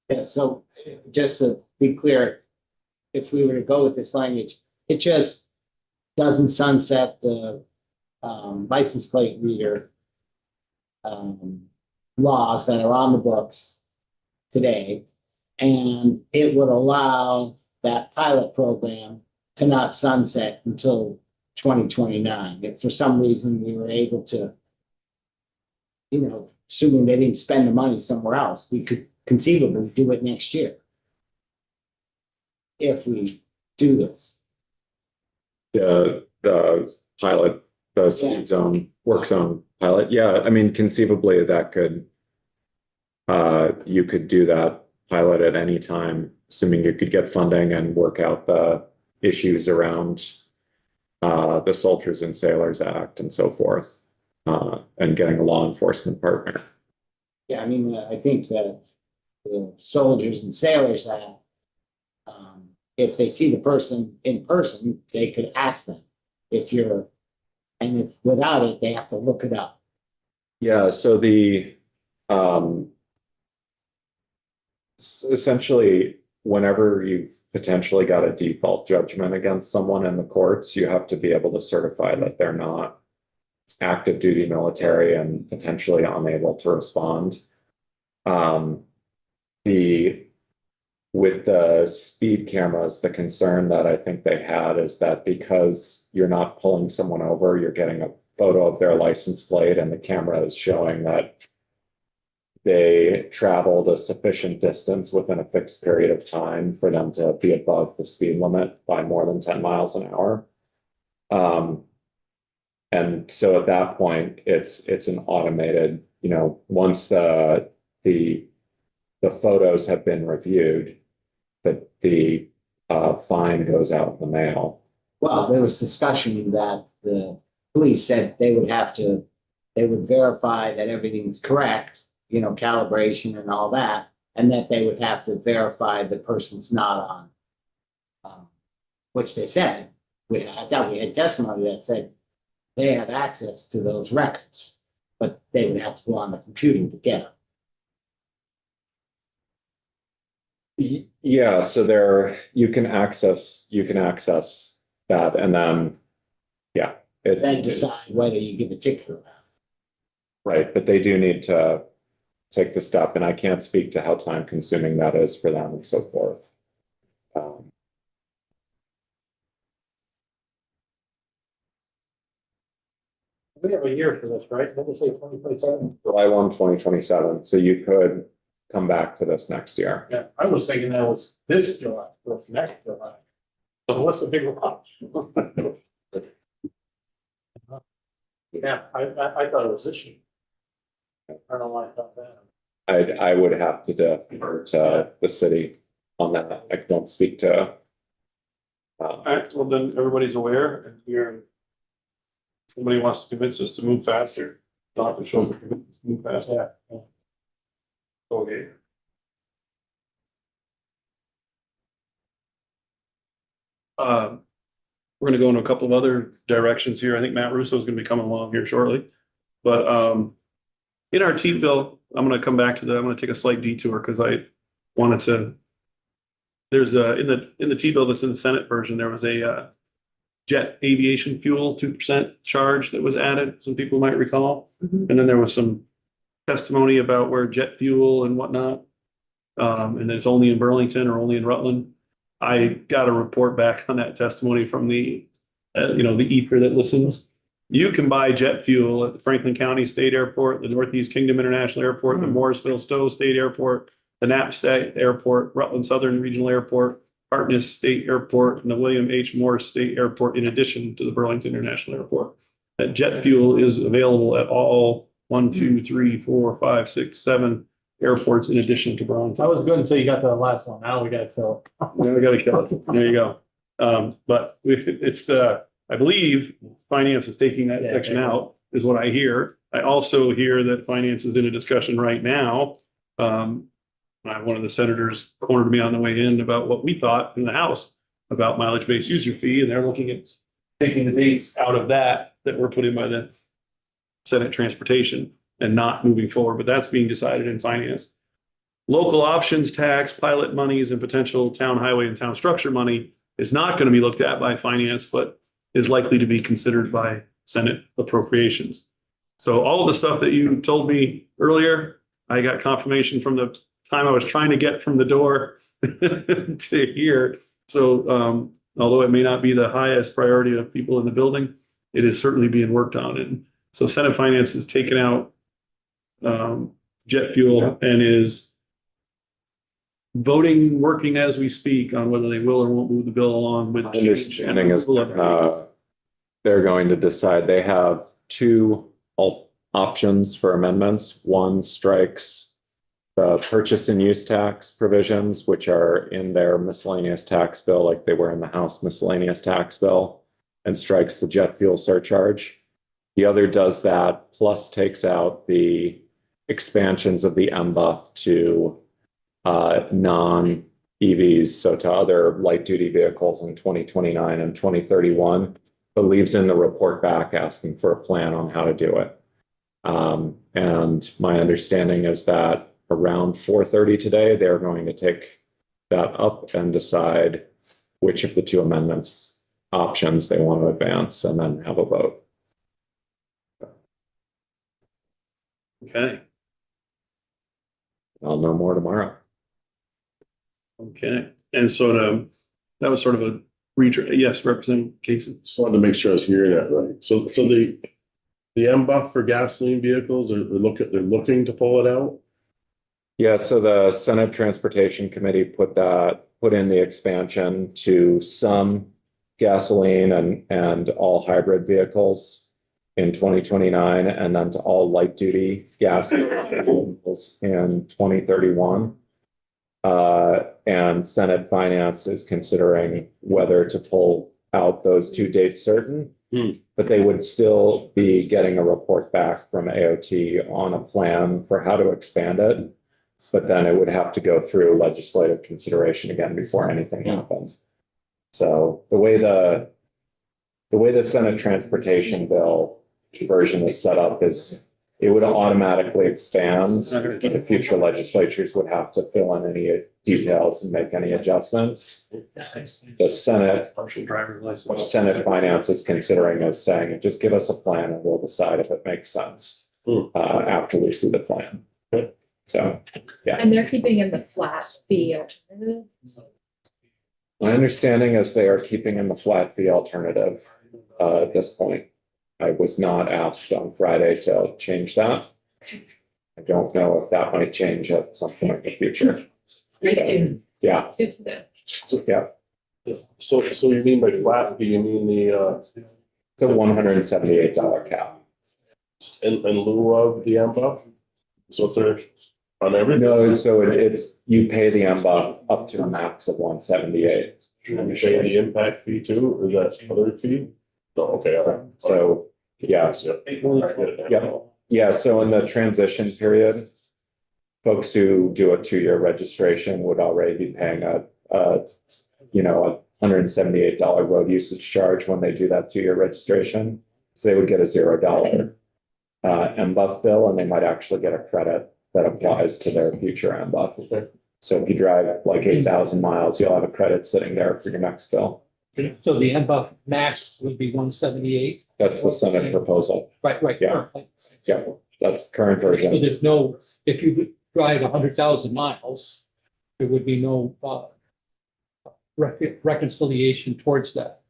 Yeah, so just to be clear, if we were to go with this language, it just doesn't sunset the license plate reader laws that are on the books today. And it would allow that pilot program to not sunset until 2029. If for some reason we were able to, assuming they didn't spend the money somewhere else, we could conceivably do it next year. If we do this. The pilot, the speed zone, work zone pilot. Yeah, I mean, conceivably that could, you could do that pilot at any time, assuming you could get funding and work out the issues around the Soldiers and Sailors Act and so forth, and getting a law enforcement partner. Yeah, I mean, I think that the soldiers and sailors that, if they see the person in person, they could ask them if you're, and if without it, they have to look it up. Yeah, so essentially, whenever you've potentially got a default judgment against someone in the courts, you have to be able to certify that they're not active duty military and potentially unable to respond. With the speed cameras, the concern that I think they had is that because you're not pulling someone over, you're getting a photo of their license plate and the camera is showing that they traveled a sufficient distance within a fixed period of time for them to be above the speed limit by more than 10 miles an hour. And so at that point, it's an automated, once the photos have been reviewed, that the fine goes out in the mail. Well, there was discussion that the police said they would verify that everything's correct, calibration and all that, and that they would have to verify the person's not on. Which they said, I thought we had testimony that said they have access to those records, but they would have to go on the computer to get them. Yeah, so you can access that, and then, yeah. Then decide whether you give a ticket or not. Right, but they do need to take the step, and I can't speak to how time consuming that is for them and so forth. We have a year for this, right? Let me say 2027. July 1, 2027, so you could come back to this next year. Yeah, I was thinking that was this July, was next July. So what's the big rush? Yeah, I thought it was this year. I don't know why I thought that. I would have to defer to the city on that. I don't speak to. All right, well then everybody's aware and somebody wants to convince us to move faster. Not to show us to move faster. Yeah. Okay. We're gonna go in a couple of other directions here. I think Matt Russo is gonna be coming along here shortly. But in our T bill, I'm gonna come back to that. I'm gonna take a slight detour because I wanted to. There's in the T bill that's in the Senate version, there was a jet aviation fuel 2% charge that was added. Some people might recall. Mhm. And then there was some testimony about where jet fuel and whatnot. And it's only in Burlington or only in Rutland. I got a report back on that testimony from the ether that listens. You can buy jet fuel at the Franklin County State Airport, the Northeast Kingdom International Airport, the Morrisville Stowe State Airport, the Knapp State Airport, Rutland Southern Regional Airport, Hartness State Airport, and the William H. Morris State Airport, in addition to the Burlington International Airport. That jet fuel is available at all 1, 2, 3, 4, 5, 6, 7 airports in addition to Burlington. That was good until you got to the last one. Now we gotta tell. Now we gotta kill it. There you go. But it's, I believe finance is taking that Yeah, section yeah. out, is what I hear. I also hear that finance is in a discussion right now. One of the senators cornered me on the way in about what we thought in the House about mileage-based user fee, and they're looking at taking the dates out of that were put in by the Senate Transportation and not moving forward, but that's being decided in finance. Local options tax, pilot monies, and potential town highway and town structure money is not going to be looked at by finance, but is likely to be considered by Senate appropriations. So all of the stuff that you told me earlier, I got confirmation from the time I was trying to get from the door to here. So although it may not be the highest priority of people in the building, it is certainly being worked on. And so Senate Finance has taken out jet fuel and is working as we speak on whether they will or won't move the bill along with. My understanding is they're going to decide. They have two options for amendments. One strikes the purchase and use tax provisions, which are in their miscellaneous tax bill, like they were in the House miscellaneous tax bill, and strikes the jet fuel surcharge. The other does that, plus takes out the expansions of the MBUF to non-EVs, so to other light-duty vehicles in 2029 and 2031, but leaves in the report back asking for a plan on how to do it. And my understanding is that around 4:30 today, they're going to take that up and decide which of the two amendments options they want to advance and then have a vote. Okay, I'll know more tomorrow. okay. And so that was sort of a yes, Representative Casey. Just wanted to make sure I was hearing that right. So the MBUF for gasoline vehicles, they're looking to pull it out? Yeah, so the Senate Transportation Committee put in the expansion to some gasoline and all hybrid vehicles in 2029, and then to all light duty gas vehicles in 2031. And Senate Finance is considering whether to pull out those two dates certain. But they would still be getting a report back from AOT on a plan for how to expand it. But then it would have to go through legislative consideration again before anything happens. So the way the Senate Transportation Bill version is set up is it would automatically expand. The future legislatures would have to fill in any details and make any adjustments. The Senate, Partial driver's license. what Senate Finance is considering is saying, just give us a plan and we'll decide if it makes sense after we see the plan. So, yeah. And they're keeping in the flat fee alternative. My understanding is they are keeping in the flat fee alternative at this point. I was not asked on Friday to change that. I don't know if that might change at some point in the future. Yeah, Good to know. yeah. So you mean by flat, do you mean the, It's a $178 cap. in lieu of the MBUF? So they're on everything? No, so it's, you pay the MBUF up to a max of 178. And you pay the impact fee too, or that other fee? No, okay, all right. So, yeah. Yeah, so in the transition period, folks who do a 2-year registration would already be paying a $178 road usage charge when they do that 2-year registration. So they would get a $0 MBUF bill, and they might actually get a credit that applies to their future MBUF. Okay. So if you drive like 8,000 miles, you'll have a credit sitting there for your next bill. So the MBUF max would be 178. That's the Senate proposal. Right. Yeah. Yeah, that's the current So version. there's no, if you drive 100,000 miles, there would be no reconciliation towards that.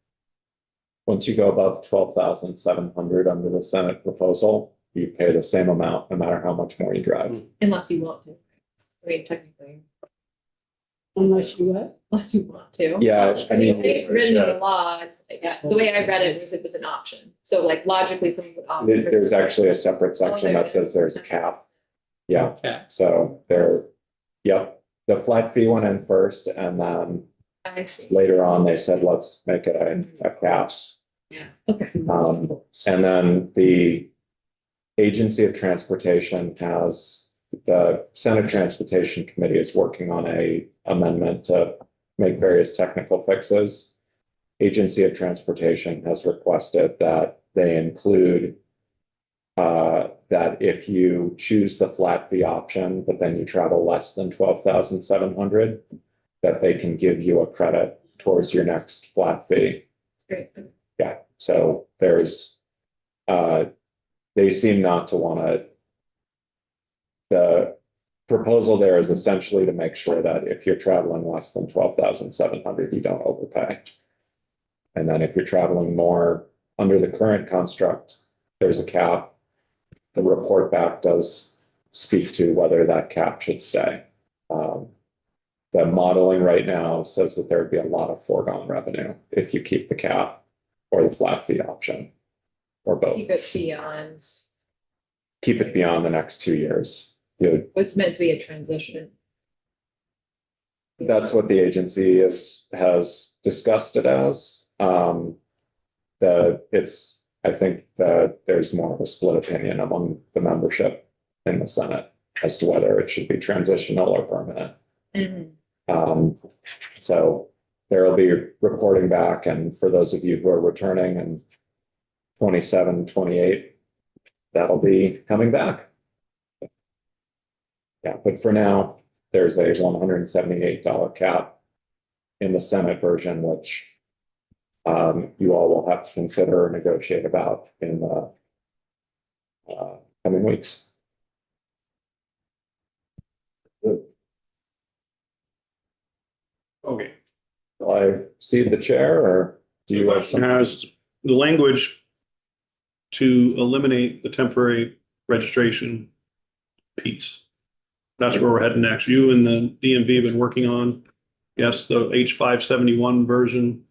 Once you go above 12,700 under the Senate proposal, you pay the same amount no matter how much more you drive. Unless you want to. I mean, technically, Unless you what? unless you want to. Yeah, I mean, It's written in the law, the way I read it was an option. So like logically, someone would opt. for- there's actually a separate section that says there's a cap. Yeah, Yeah. so yep, the flat fee went in first, and then I see. later on, they said, let's make it a cap. Okay. And then the Agency of Transportation the Senate Transportation Committee is working on a amendment to make various technical fixes. Agency of Transportation has requested that they include that if you choose the flat fee option, but then you travel less than 12,700, that they can give you a credit towards your next flat fee. That's great. Yeah, so they seem not to want to. The proposal there is essentially to make sure that if you're traveling less than 12,700, you don't overpay. And then if you're traveling more under the current construct, there's a cap. The report back does speak to whether that cap should stay. The modeling right now says that there'd be a lot of foregone revenue if you keep the cap or the flat fee option, or both. Keep it beyond, Keep it beyond the next 2 years. it's meant to be a transition. That's what the agency has discussed it as. I think that there's more of a split opinion among the membership in the Senate as to whether it should be transitional or permanent. So there'll be reporting back, and for those of you who are returning in 27, 28, that'll be coming back. Yeah, but for now, there's a $178 cap in the Senate version, which you all will have to consider or negotiate about in the coming weeks. Okay. Will I cede the chair, or do you have Question some? has the language to eliminate the temporary registration piece. That's where we're heading next. You and the DMV have been working on, yes, the H571 version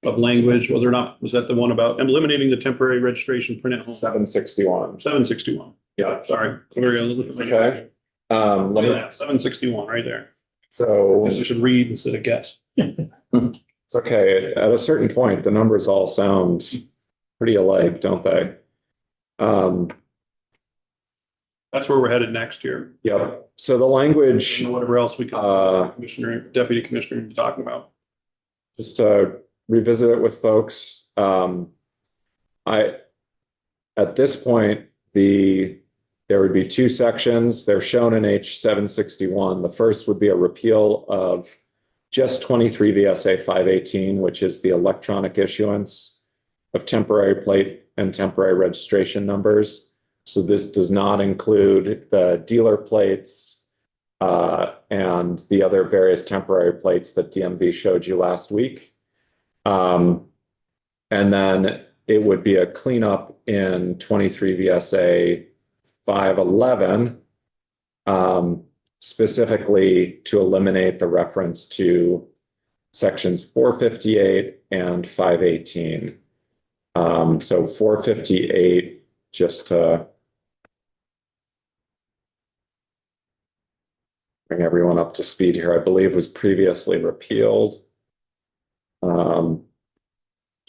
of language, whether or not, was that the one about eliminating the temporary registration print at home? 761. 761. Yeah. Sorry. There we go. Okay. Let Look at me, that, 761 right there. so Guess I should read instead of guess. it's okay. At a certain point, the numbers all sound pretty alike, don't they? That's where we're headed next year. Yep. So the language, And whatever else we can, Commissioner, Deputy Commissioner, be talking about. just to revisit it with folks. At this point, there would be two sections. They're shown in H761. The first would be a repeal of just 23 VSA 518, which is the electronic issuance of temporary plate and temporary registration numbers. So this does not include the dealer plates and the other various temporary plates that DMV showed you last week. And then it would be a cleanup in 23 VSA 511, specifically to eliminate the reference to sections 458 and 518. So 458, just to bring everyone up to speed here, I believe was previously repealed. Which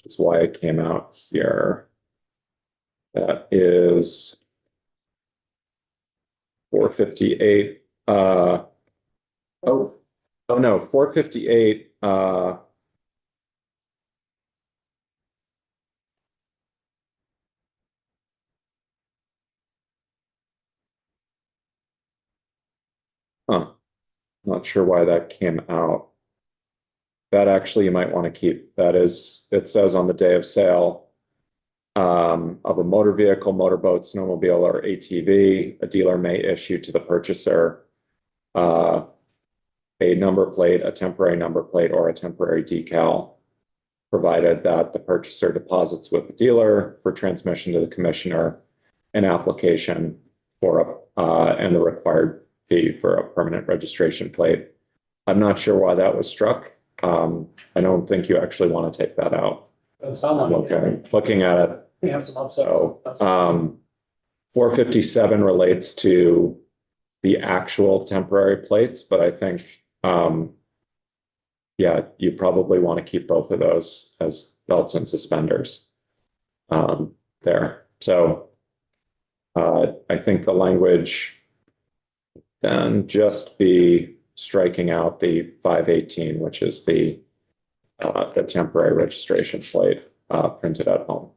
is why it came out here. That is 458. Oh no, 458. Not sure why that came out. That actually you might want to keep. That is, it says on the day of sale of a motor vehicle, motorboat, snowmobile, or ATV, a dealer may issue to the purchaser a number plate, a temporary number plate, or a temporary decal, provided that the purchaser deposits with the dealer for transmission to the commissioner an application for and the required fee for a permanent registration plate. I'm not sure why that was struck. I don't think you actually want to take that out. Doesn't sound like it. Looking at it, We have some upset. so 457 relates to the actual temporary plates, but I think yeah, you probably want to keep both of those as belts and suspenders there. So I think the language then just be striking out the 518, which is the temporary registration plate printed at home.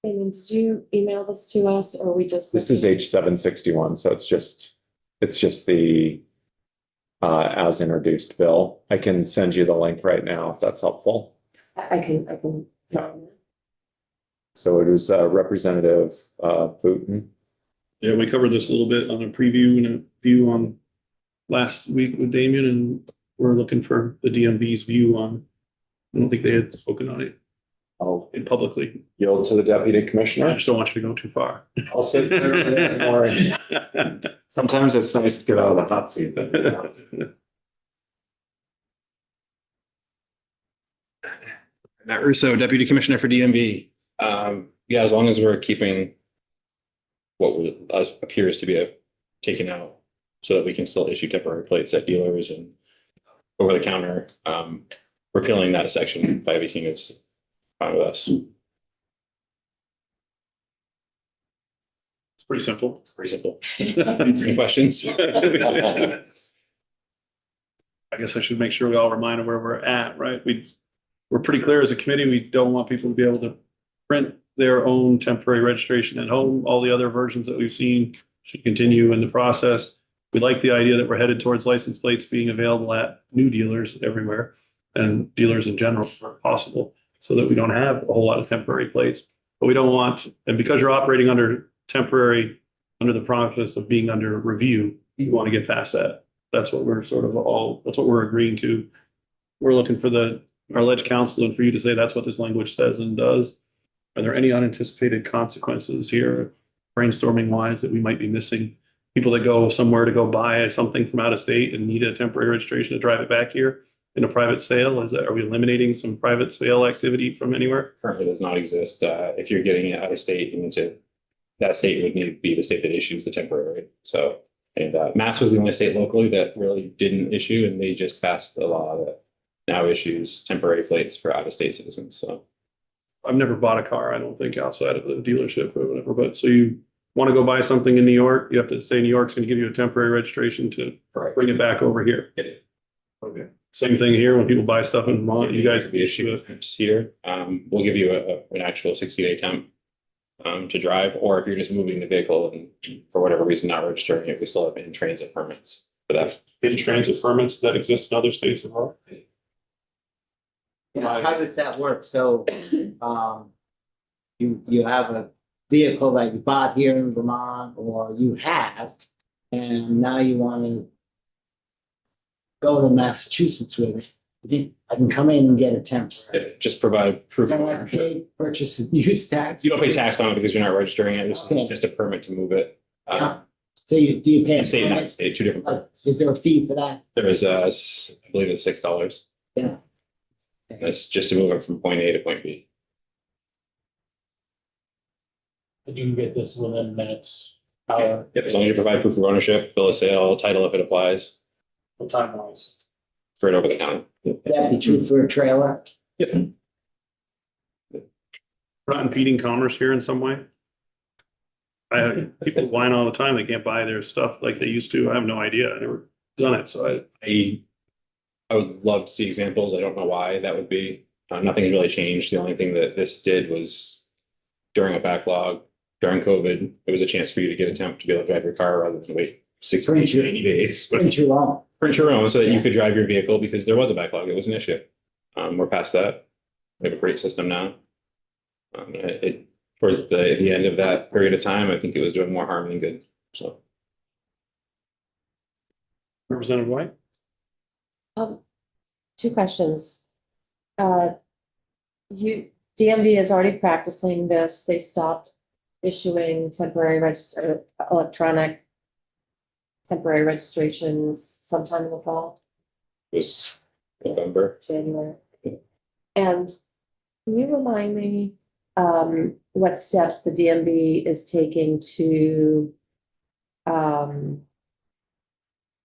Damon, did you email this to us, or we just? This is H761, so it's just the as introduced bill. I can send you the link right now if that's helpful. I can. So it was Representative Putin. Yeah, we covered this a little bit on a preview and a view on last week with Damien, and we're looking for the DMV's view on, I don't think they had spoken on it I'll publicly. yield to the deputy I commissioner. just don't want you to go too far. I'll sit there. Don't worry. Sometimes it's nice to get out of the hot seat. Matt Russo, Deputy Commissioner for DMV. Yeah, as long as we're keeping appears to be taken out so that we can still issue temporary plates at dealers and over the counter. Repealing that section 518 is fine with us. Pretty simple. Pretty simple. Any questions? I guess I should make sure we all remind where we're at, right? We're pretty clear as a committee, we don't want people to be able to print their own temporary registration at home. All the other versions that we've seen should continue in the process. We like the idea that we're headed towards license plates being available at new dealers everywhere and dealers in general where possible, so that we don't have a whole lot of temporary plates. But we don't want, and because you're operating under temporary, under the process of being under review, you want to get past that. That's what we're sort of all, that's what we're agreeing to. We're looking for our ledge counsel and for you to say that's what this language says and does. Are there any unanticipated consequences here, brainstorming wise, that we might be missing? People that go somewhere to go buy something from out of state and need a temporary registration to drive it back here in a private sale? Are we eliminating some private sale activity from anywhere? Currently does not exist. If you're getting it out of state, you need to, that state would need to be the state that issues the temporary. So, and Mass was the only state locally that really didn't issue, and they just passed the law that now issues temporary plates for out of state citizens. So I've never bought a car, I don't think, outside of the dealership or whatever, but so you want to go buy something in New York, you have to say New York's going to give you a temporary registration to bring it back over here. Okay. Same thing here, when people buy stuff in Vermont, you guys be issued here. We'll give you an actual 60-day temp to drive, or if you're just moving the vehicle and for whatever reason not registering it, we still have in transit permits for that. in transit permits that exist in other states as well. Yeah, how does that work? So, you have a vehicle that you bought here in Vermont, or you have, and now you want to go to Massachusetts with it. I can come in and get a temporary. Just provide proof of Then I ownership. pay purchase and use tax. You don't pay tax on it because you're not registering it. This Okay. is just a permit to move it. So do you pay? a State and permit? out of state, two different. permits. Is there a fee for that? There is I believe it's $6. Yeah. That's just to move it from point A to point B. And you can get this within minutes, hour, Yep, as long as you provide proof of ownership, bill of sale, title if it applies, time wise. straight over the counter. Would that be true for a trailer? We're not impeding commerce here in some way. I have people whine all the time, they can't buy their stuff like they used to. I have no idea. I never done it, so I would love to see examples. I don't know why that would be. Nothing has really changed. The only thing that this did was during a backlog, during COVID, it was a chance for you to get a temp to be able to drive your car rather than wait 60 Print to your- 80 days. Print your own. Print your own so that you could drive your vehicle because there was a backlog. It was an issue. We're past that. We have a great system now. Towards the end of that period of time, I think it was doing more harm than good. So Representative White? Two questions. DMV is already practicing this. They stopped issuing electronic temporary registrations sometime in the fall, it was November. January. And can you remind me, what steps the DMV is taking to,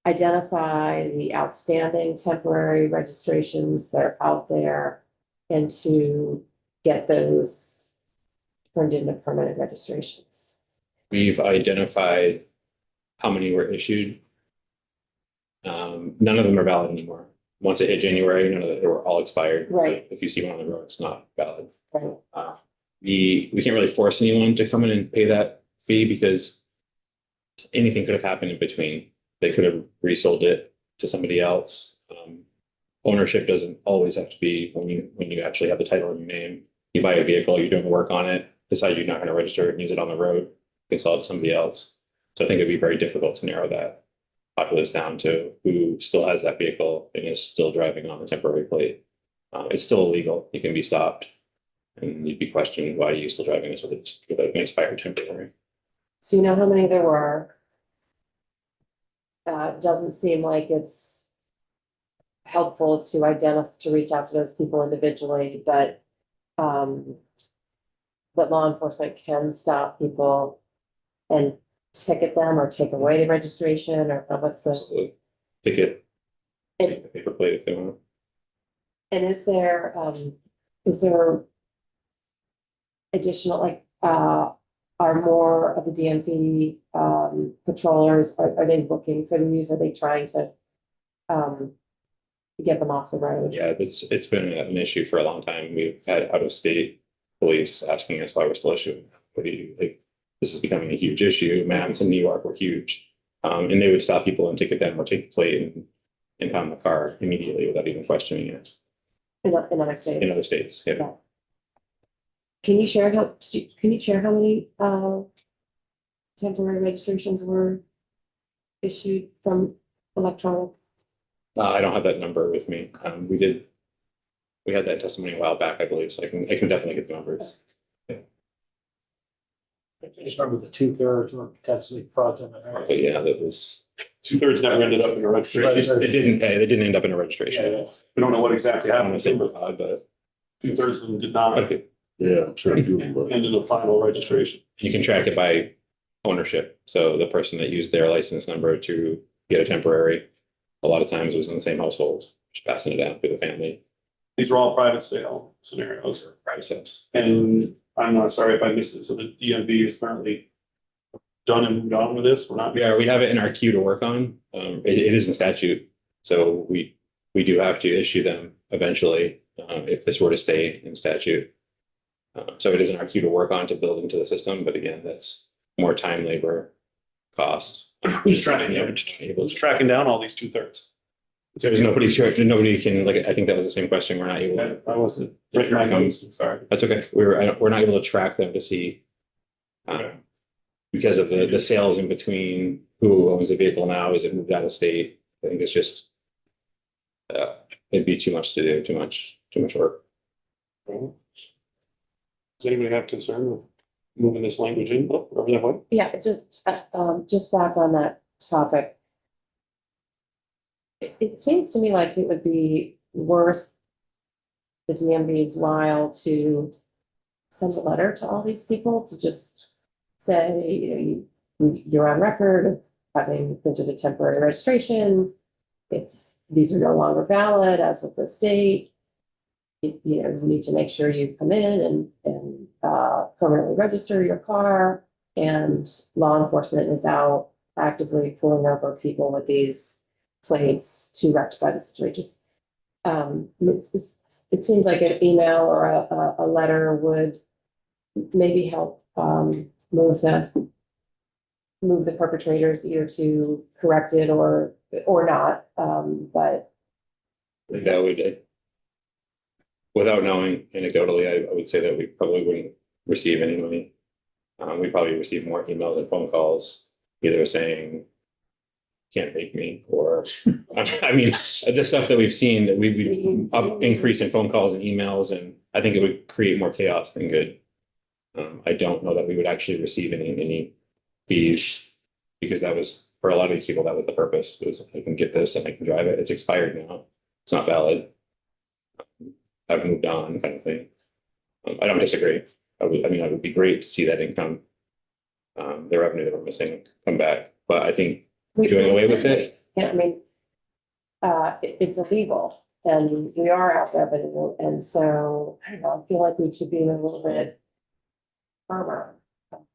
identify the outstanding temporary registrations that are out there and to get those turned into permanent registrations? We've identified how many were issued. None of them are valid anymore. Once it hit January, none of them, they were all expired. Right. If you see one on the road, it's not valid. Right. We can't really force anyone to come in and pay that fee because anything could have happened in between. They could have resold it to somebody else. Ownership doesn't always have to be when you actually have the title in your name. You buy a vehicle, you're doing work on it, decide you're not going to register it and use it on the road, you can sell it to somebody else. So I think it'd be very difficult to narrow that populace down to who still has that vehicle and is still driving on the temporary plate. It's still illegal. You can be stopped and you'd be questioned, why are you still driving this with an expired temporary? So you know how many there were? Doesn't seem like it's helpful to reach out to those people individually, but law enforcement can stop people and ticket them or take away the registration or what's the, Absolutely. Ticket, and, take the paper plate if they want. and is there additional, like, are more of the DMV patrollers, are they looking for these? Are they trying to get them off the road? Yeah, it's been an issue for a long time. We've had out of state police asking us why we're still issuing. What do you like? This is becoming a huge issue. Maps in New York were huge. And they would stop people and ticket them or take the plate and pound the car immediately without even questioning it In other states? in other states. Yeah. Yeah. Can you share how many temporary registrations were issued from electronic? I don't have that number with me. We had that testimony a while back, I believe, so I can definitely get the numbers. I just remember the 2/3 were potentially fraudulent. Right? But yeah, that was, 2/3 never ended up in a registration. it didn't end up in a registration. Yeah, We don't know what exactly I don't happened, want to say for odd, but 2/3 of them did not okay. Yeah, I'm sure. you do, but- end in a final registration. You can track it by ownership. So the person that used their license number to get a temporary, a lot of times was in the same household, just passing it down to the family. These are all private sale scenarios. Private sales. And I'm not sorry if I missed it. So the DMV is currently done and moved on with this. We're not. Yeah, we have it in our queue to work on. It is in statute. So we do have to issue them eventually, if this were to stay in statute. So it is in our queue to work on to build into the system, but again, that's more time, labor, cost. Who's tracking Who's tracking down all these 2/3? There's nobody can, like, I think that was the same question. We're not able to. I wasn't. to track them. Sorry. That's okay. We're not able to track them to see. Because of the sales in between, who owns the vehicle now, is it moved out of state? I think it's just. It'd be too much to do, too much work. Does anybody have concern with moving this language in, whatever that way? Yeah, just back on that topic. It seems to me like it would be worth the DMV's while to send a letter to all these people to just say, you know, you're on record of having printed a temporary registration. These are no longer valid as of this date. You know, you need to make sure you come in and permanently register your car, and law enforcement is out actively pulling over people with these plates to rectify the situation. It seems like an email or a letter would maybe help move the perpetrators either to correct it or not, but. I think that would, without knowing anecdotally, I would say that we probably wouldn't receive any money. We'd probably receive more emails and phone calls, either saying, can't make me, or, I mean, the stuff that we've seen, we increase in phone calls and emails, and I think it would create more chaos than good. I don't know that we would actually receive any fees, because that was, for a lot of these people, that was the purpose, was I can get this and I can drive it. It's expired now. It's not valid. I've moved on, kind of thing. I don't disagree. It would be great to see that income, the revenue that we're missing, come back. But I think doing away with it. Yeah, I mean, it's illegal and we are out there, but, and so, I don't know, I feel like we should be a little bit firmer.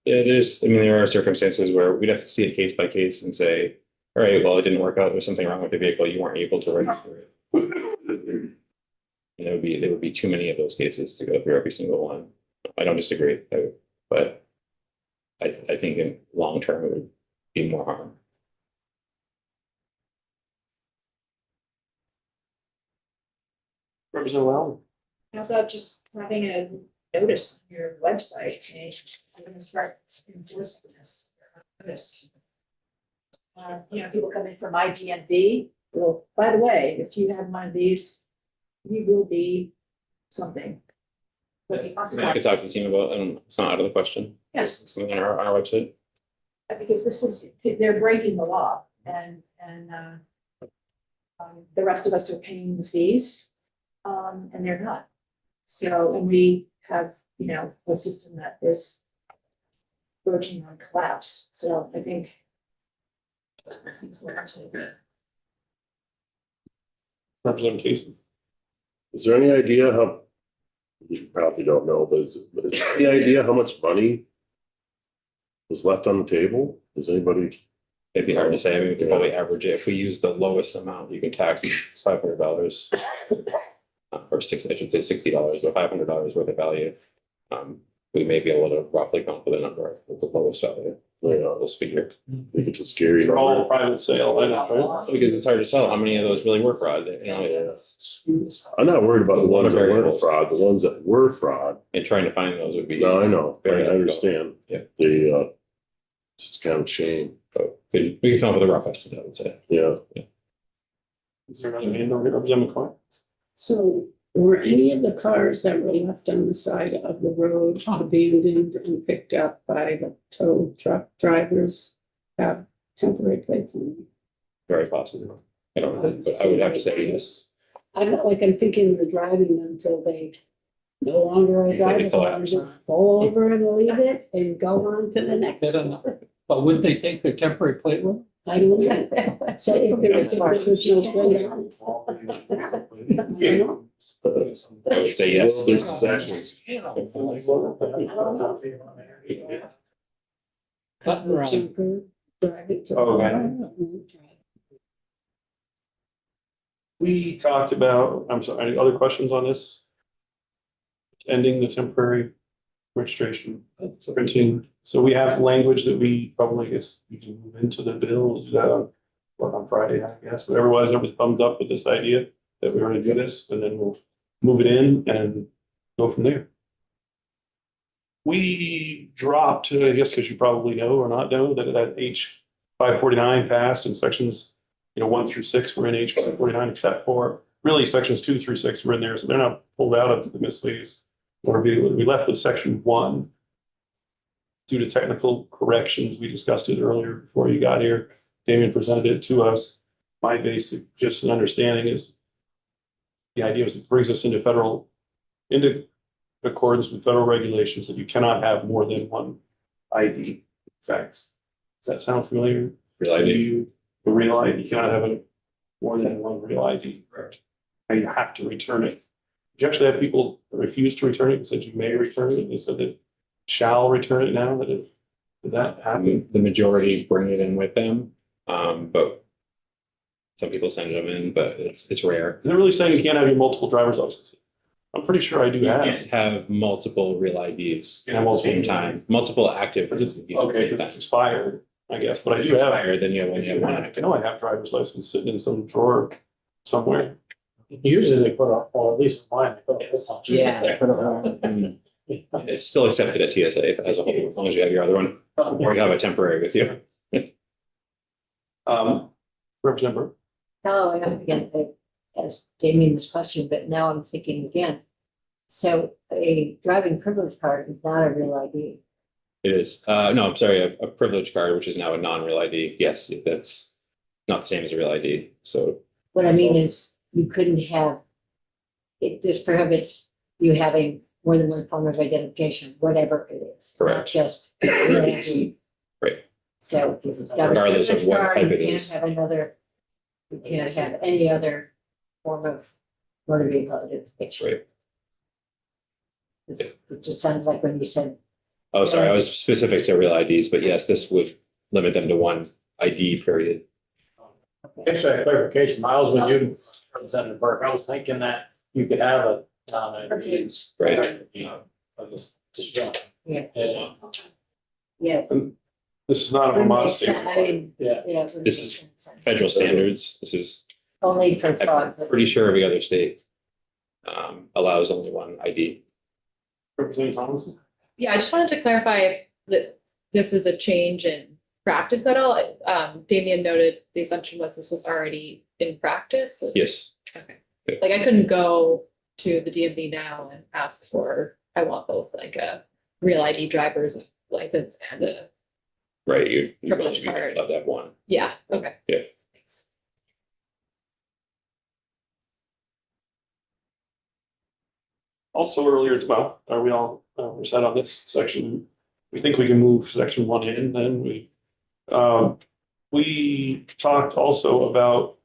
It is, there are circumstances where we'd have to see it case by case and say, all right, well, it didn't work out. There's something wrong with the vehicle. You weren't able to register it. And there would be too many of those cases to go through every single one. I don't disagree, but I think in long term, it would be more harm. Representative Allen. How about just having a notice on your website, saying, I'm gonna start enforcing this. People come in from IDMV, well, by the way, if you have one of these, you will be something. But I could talk to the team about, it's not out of the question. Yes. It's something on our website. Because they're breaking the law and the rest of us are paying the fees, and they're not. So, and we have, a system that is verging on collapse. So I think that's important to. Representation. Is there any idea how, you probably don't know, but is there any idea how much money was left on the table? Does anybody? It'd be hard to say. I mean, we could probably average it. If we use the lowest amount, you can tax it's $500. Or I should say $60, but $500 worth of value. We may be able to roughly come up with a number of the lowest value. Those figure. I think it's a scary. They're all number. private sale, I know, right? Because it's hard to tell how many of those really were fraud. You know, I'm not worried about the ones that weren't Variables. fraud, the ones that were fraud. and trying to find those would be. No, I know, I Very difficult. understand. Yeah. The, just kind of a shame, But we could come up with a rough estimate, I would say. yeah. Is there another hand over here, Representative McCoy? So were any of the cars that were left on the side of the road abandoned and picked up by the tow truck drivers have temporary plates on them? Very possible. I don't know, but I would have to say yes. I'm not like I'm thinking we're driving them till they no longer are drivable and just pull over and leave it and go on to the next one. But wouldn't they take their temporary plate with them? I don't know. So if there was no plate on it. I don't know. I would say yes. There's concessions. Button around. Junker, drive it to- We talked about, I'm sorry, any other questions on this? Ending the temporary registration, printing. So we have language that we probably guess we can move into the bill, we'll do that on Friday, I guess. But otherwise, everybody thumbs up with this idea that we're gonna do this, and then we'll move it in and go from there. We dropped, I guess, because you probably know or not know, that H 549 passed and sections, 1 through 6 were in H 549, except for really sections 2 through 6 were in there, so they're not pulled out of the miscellaneous motor vehicle. We left with section 1 due to technical corrections. We discussed it earlier before you got here. Damien presented it to us. My basic just an understanding is the idea is it brings us into accordance with federal regulations that you cannot have more than one ID. Facts. Does that sound familiar? Real ID. The real ID, you cannot have more than one real ID. Correct. And you have to return it. You actually have people that refuse to return it and said you may return it. They said that shall return it now. Did that happen? The majority bring it in with them, but some people send them in, but it's rare. They're really saying you can't have your multiple driver's licenses. I'm pretty sure I do You have. can't have multiple real IDs Yeah, at the same time, multiple active. Because it's, IDs at the okay, same because time. it's expired, I guess, but I If do it's have. expired, then you only have one I active. know I have driver's license sitting in some drawer somewhere. Usually they put up, or at least mine, they put up. Yeah, they put it on. It's still accepted at TSA as a whole, as long as you have your other one, or you have a temporary with you. Representative Burke? Following up again, as Damien's question, but now I'm thinking again. So a driving privilege card is not a real ID. It is, no, I'm sorry, a privilege card, which is now a non-real ID. Yes, that's not the same as a real ID, so. What I mean is, you couldn't have, this prohibits you having more than one form of identification, whatever it is. Not Correct. just real ID. Right. So. if you've got a Regardless of privilege what card, type it you can't is. have another, you can't have any other form of motor vehicle identification. Right. It just sounds like when you said, Oh, sorry, I was specific to real IDs, but yes, this would limit them to one ID period. Thanks for that clarification, Miles, when you, Representative Burke, I was thinking that you could have a town ID. Right. You know, of this, just jump. yeah, Yeah, yeah. This is not a Wouldn't Vermont make sense, I state. mean, yeah. yeah. wouldn't This make is sense. Federal standards, this is, Only for I'm fraud. pretty sure every other state allows only one ID. Representative Thomas? Yeah, I just wanted to clarify that this is a change in practice at all. Damien noted the assumption was this was already in practice. Yes, Okay. Like I couldn't go to the DMV now and ask for, I want both like a real ID driver's license and a, right, you'd Privilege card. love to have one. yeah, okay. Yeah. Thanks. Also earlier, well, are we all, we're set on this section? We think we can move section 1 in, then we talked also about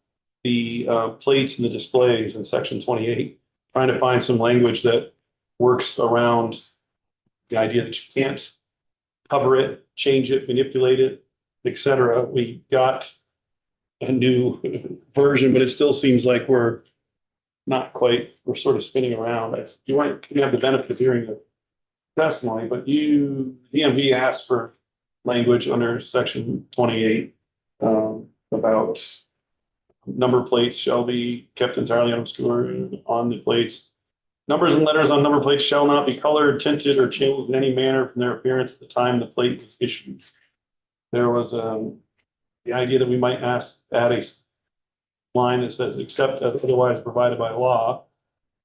the plates and the displays in section 28, trying to find some language that works around the idea that you can't cover it, change it, manipulate it, etc. We got a new version, but it still seems like we're sort of spinning around. You have the benefit of hearing the testimony, but DMV asked for language under section 28 about number plates shall be kept entirely unobscured on the plates. Numbers and letters on number plates shall not be colored, tinted, or changed in any manner from their appearance at the time the plate was issued. There was the idea that we might add a line that says except as otherwise provided by law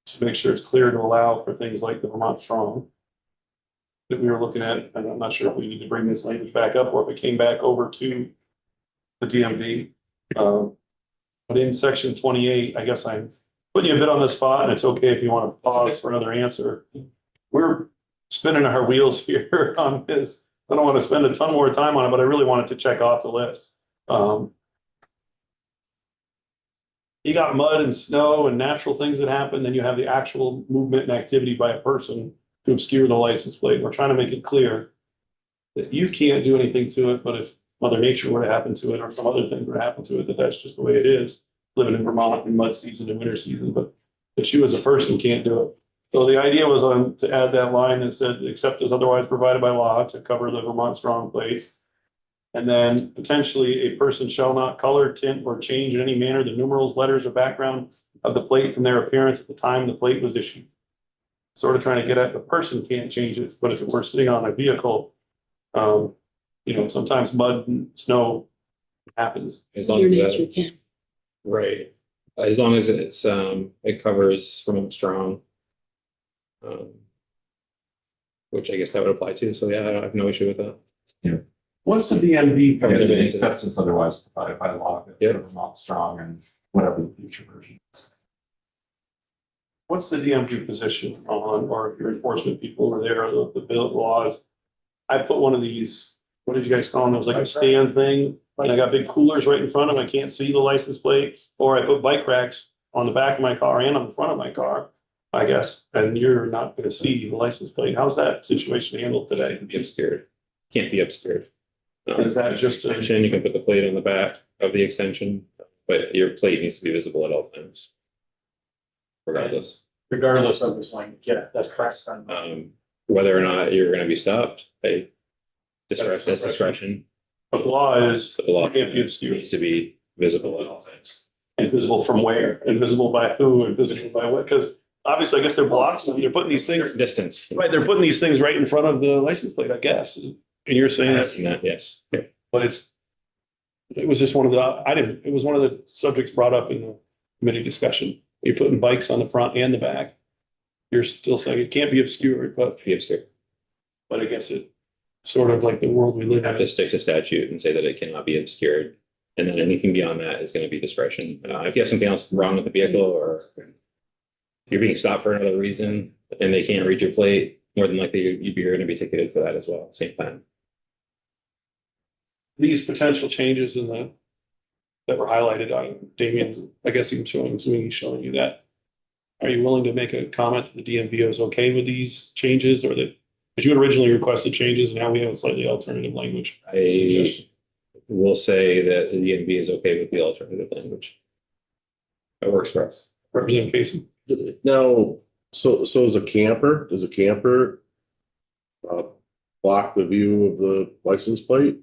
to make sure it's clear to allow for things like the Vermont Strong that we were looking at. And I'm not sure if we need to bring this language back up or if it came back over to the DMV. But in section 28, I guess I'm putting you a bit on the spot, and it's okay if you want to pause for another answer. We're spinning our wheels here on this. I don't want to spend a ton more time on it, but I really wanted to check off the list. You got mud and snow and natural things that happen, then you have the actual movement and activity by a person to obscure the license plate. We're trying to make it clear that you can't do anything to it, but if Mother Nature were to happen to it or some other thing were to happen to it, that's just the way it is. Living in Vermont in mud season and winter season, but that you as a person can't do it. So the idea was to add that line that said, except as otherwise provided by law, to cover the Vermont Strong plates. And then potentially a person shall not color, tint, or change in any manner the numerals, letters, or background of the plate from their appearance at the time the plate was issued. Sort of trying to get at the person can't change it, but if it were sitting on a vehicle, sometimes mud and snow happens. As long Your as nature that, can. right, as long as it covers Vermont Strong. Which I guess that would apply to, so yeah, I have no issue with that. What's the DMV? Yeah, And it it makes accepts as otherwise provided by law, it's Yeah. the Vermont Strong and whatever the future version is. What's the DMV position on, or if your enforcement people were there, the bill laws? I put one of these, what did you guys call them? It was like a stand thing. And I got big coolers right in front of them. I can't see the license plate. Or I put bike racks on the back of my car and on the front of my car, I guess. And you're not gonna see the license plate. How's that situation handled today? Be obscured, can't be obscured. Is that just a- extension? You can put the plate on the back of the extension, but your plate needs to be visible at all times. Regardless, Regardless of this language, yeah, that's correct. whether or not you're gonna be stopped, that's discretion. discretion. But the law is, But the law it can't be obscured. needs to be visible at all times. Invisible from where? Invisible by who? Invisible by what? Because obviously, I guess they're blocked. They're putting these things, Distance. right, they're putting these things right in front of the license plate, I guess. And you're saying I've that's, seen that, yes. Yeah. but it was just one of it was one of the subjects brought up in the committee discussion. You're putting bikes on the front and the back. You're still saying it can't be obscured, Be obscured. but I guess it sort of like the world we live Have to in. stick to statute and say that it cannot be obscured. And then anything beyond that is gonna be discretion. If you have something else wrong with the vehicle or you're being stopped for another reason and they can't read your plate, more than likely you're gonna be ticketed for that as well at the same time. These potential changes that were highlighted on Damien's, I guess he's showing you that. Are you willing to make a comment that the DMV is okay with these changes or that, because you had originally requested changes and now we have a slightly alternative language? I suggestion? will say that the DMV is okay with the alternative language. That works for us. Representative Casey? Now, so does a camper block the view of the license plate?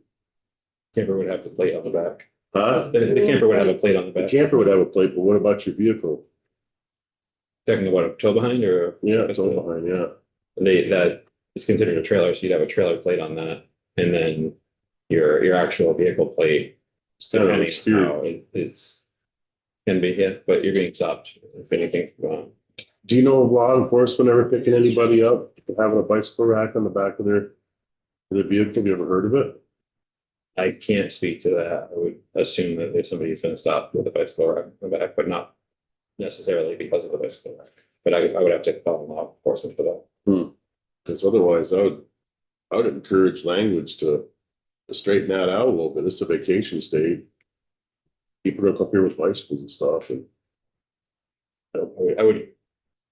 Camper would have the plate on the back. Huh? The camper would have a plate on the The back. camper would have a plate, but what about your vehicle? Technically, what, a tow behind or? Yeah, it's all behind, yeah. That is considered a trailer, so you'd have a trailer plate on that. And then your actual vehicle plate. It's kind of depending on obscure. how it's. Can be, yeah, but you're getting stopped if anything. Do you know of law enforcement ever picking anybody up for having a bicycle rack on the back of their vehicle? Have you ever heard of it? I can't speak to that. I would assume that if somebody's been stopped with a bicycle rack on the back, but not necessarily because of the bicycle rack. But I would have to call law enforcement for that. Because otherwise, I would encourage language to straighten that out a little bit. It's a vacation state. People don't come here with bicycles and stuff, and I would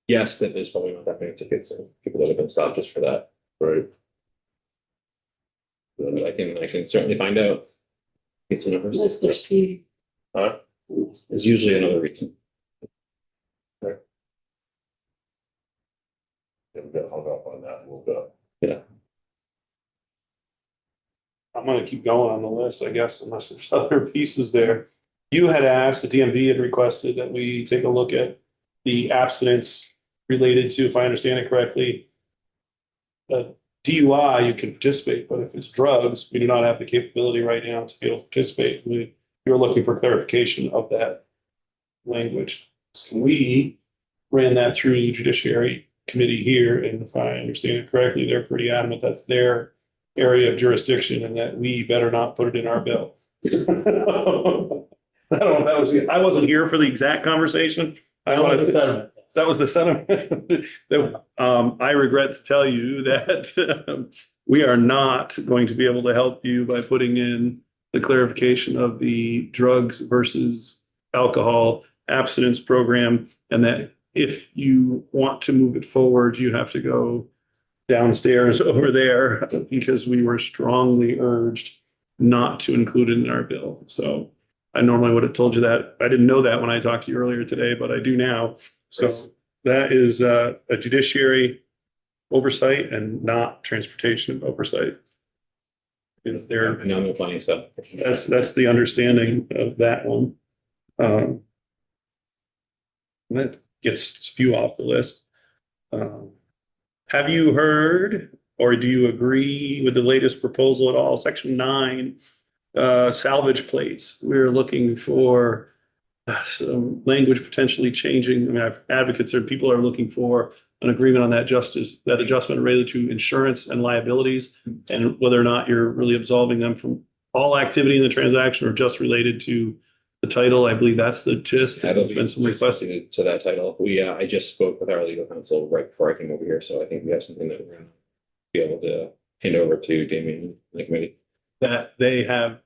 guess that there's probably not that many tickets and people that have been stopped just for that. right. But I can certainly find out. Get some numbers. Mr. Speed. Huh? There's usually another reason. Yeah, we got hung up on that a little bit. I'm gonna keep going on the list, I guess, unless there's other pieces there. You had asked, the DMV had requested that we take a look at the abstinence related to, if I understand it correctly, DUI, you can participate, but if it's drugs, we do not have the capability right now to be able to participate. You're looking for clarification of that language. So we ran that through the Judiciary Committee here, and if I understand it correctly, they're pretty adamant that's their area of jurisdiction and that we better not put it in our bill. I don't know if that was, I wasn't here for the exact conversation. I That was wanted the to, sentiment. that was the sentiment. I regret to tell you that we are not going to be able to help you by putting in the clarification of the drugs versus alcohol abstinence program, and that if you want to move it forward, you have to go downstairs over there, because we were strongly urged not to include it in our bill. So I normally would have told you that. I didn't know that when I talked to you earlier today, but I do now. So that is a judiciary oversight and not transportation oversight. Is there, I know I'm applying stuff. that's the understanding of that one. That gets a few off the list. Have you heard, or do you agree with the latest proposal at all? Section 9, salvage plates. We're looking for some language potentially changing. I mean, advocates or people are looking for an agreement on that that adjustment related to insurance and liabilities, and whether or not you're really absolving them from all activity in the transaction or just related to the title. I believe that's the gist. There's been some requests. To that title. I just spoke with our legal counsel right before I came over here, so I think we have something that we're gonna be able to hand over to Damien and the committee. That they have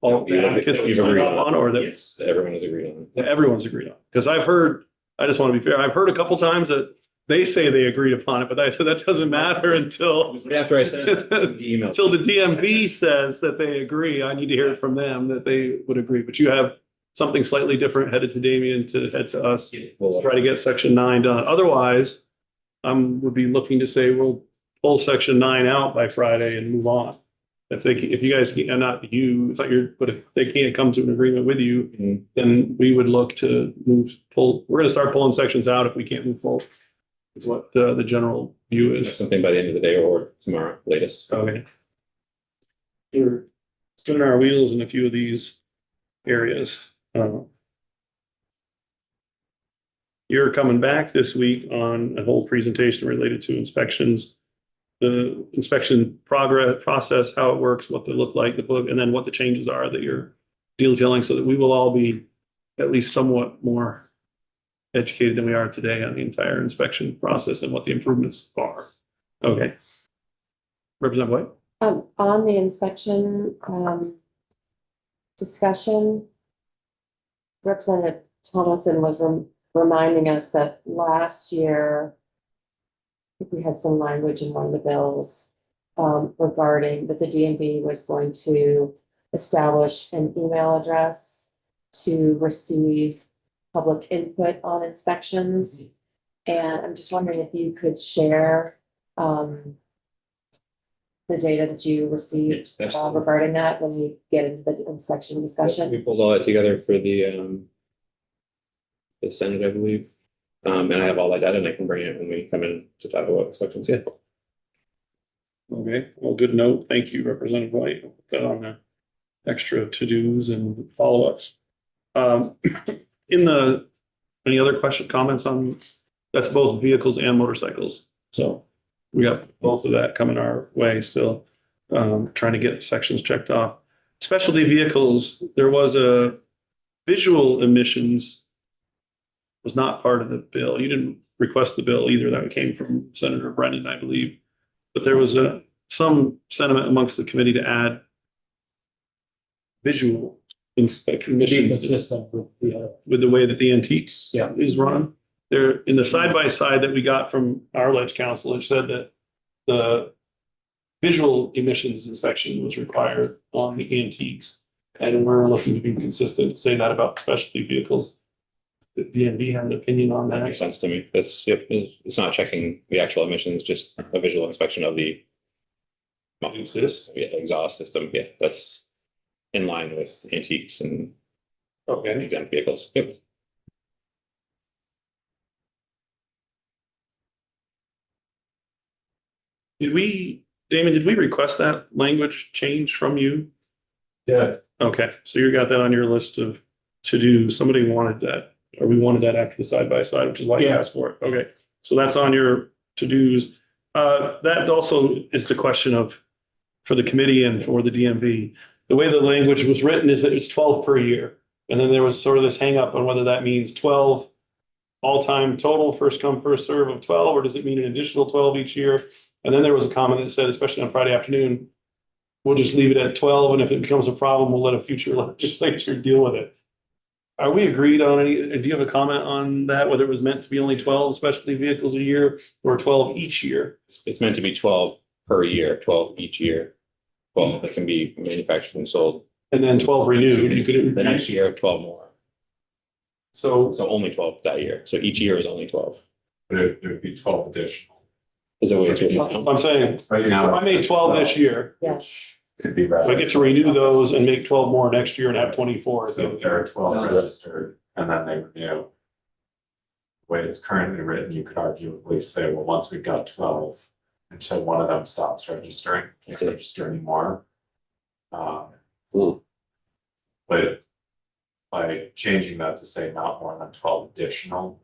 all the advocates We've signed agreed off on, or that Yes, that everyone has agreed on. that everyone's agreed on? Because I've heard, I just want to be fair, I've heard a couple times that they say they agreed upon it, but I said that doesn't matter until After I sent the email. until the DMV says that they agree. I need to hear it from them that they would agree. But you have something slightly different headed to Damien to head to us, Well, try to get section 9 done. Otherwise, would be looking to say we'll pull section 9 out by Friday and move on. If you guys, and not you, it's not your, but if they can't come to an agreement with you, Mhm. then we would look to we're gonna start pulling sections out if we can't move forward. Is what the general view have is. something by the end of the day or tomorrow latest. Okay. We're spinning our wheels in a few of these areas. You're coming back this week on a whole presentation related to inspections, the inspection process, how it works, what they look like, the book, and then what the changes are that you're detailing, so that we will all be at least somewhat more educated than we are today on the entire inspection process and what the improvements are. Okay. Representative White? On the inspection, discussion, Representative Thomason was reminding us that last year, I think we had some language in one of the bills, regarding that the DMV was going to establish an email address to receive public input on inspections. And I'm just wondering if you could share, the data that you received Yes, regarding that when we get into the inspection discussion. We pulled all that together for the Senate, I believe. And I have all that data and I can bring it when we come in to talk about inspections. Yeah. Okay, well, good note. Thank you, Representative White. I'll put that on the extra to-dos and follow-ups. Any other comments on, that's both vehicles and motorcycles. So we got both of that coming our way still, trying to get sections checked off. Specialty vehicles, there was a visual emissions was not part of the bill. You didn't request the bill either. That came from Senator Brennan, I believe. But there was some sentiment amongst the committee to add visual inspection Be emissions consistent with the, with the way that the antiques Yeah. is run. There, in the side-by-side that we got from our ledge council, it said that the visual emissions inspection was required on the antiques. And we're looking to be consistent, say that about specialty vehicles. The DMV have an opinion on That that. makes sense to me. That's, yep, it's not checking the actual emissions, just a visual inspection of the Exists. yeah, exhaust system. Yeah, that's in line with antiques and Okay. exempt vehicles. Yep. Damon, did we request that language change from you? Yeah. Okay, so you got that on your list of to do. Somebody wanted that, or we wanted that after the side by side, which is why you Yeah. asked for it. Okay, so that's on your to dos. That also is the question of for the committee and for the DMV. The way the language was written is that it's 12 per year. And then there was sort of this hang up on whether that means 12 all-time total, first come, first serve of 12, or does it mean an additional 12 each year? And then there was a comment that said, especially on Friday afternoon, we'll just leave it at 12, and if it becomes a problem, we'll let a future legislature deal with it. Are we agreed on any, do you have a comment on that, whether it was meant to be only 12 specialty vehicles a year or 12 each year? It's meant to be 12 per year, 12 each year. 12 that can be manufactured and sold. And then 12 renewed, you could. The next year, 12 more. So, So only 12 that year. So each year is only 12. But it would be 12 additional. Is that what it's written down? I'm saying, Right now. if I made 12 this year, Yeah. Could be. I get to renew those and make 12 more next year and have 24. So if there are 12 registered and then they renew. The way it's currently written, you could arguably say, well, once we've got 12, until one of them stops registering, can't register anymore. But by changing that to say not more than 12 additional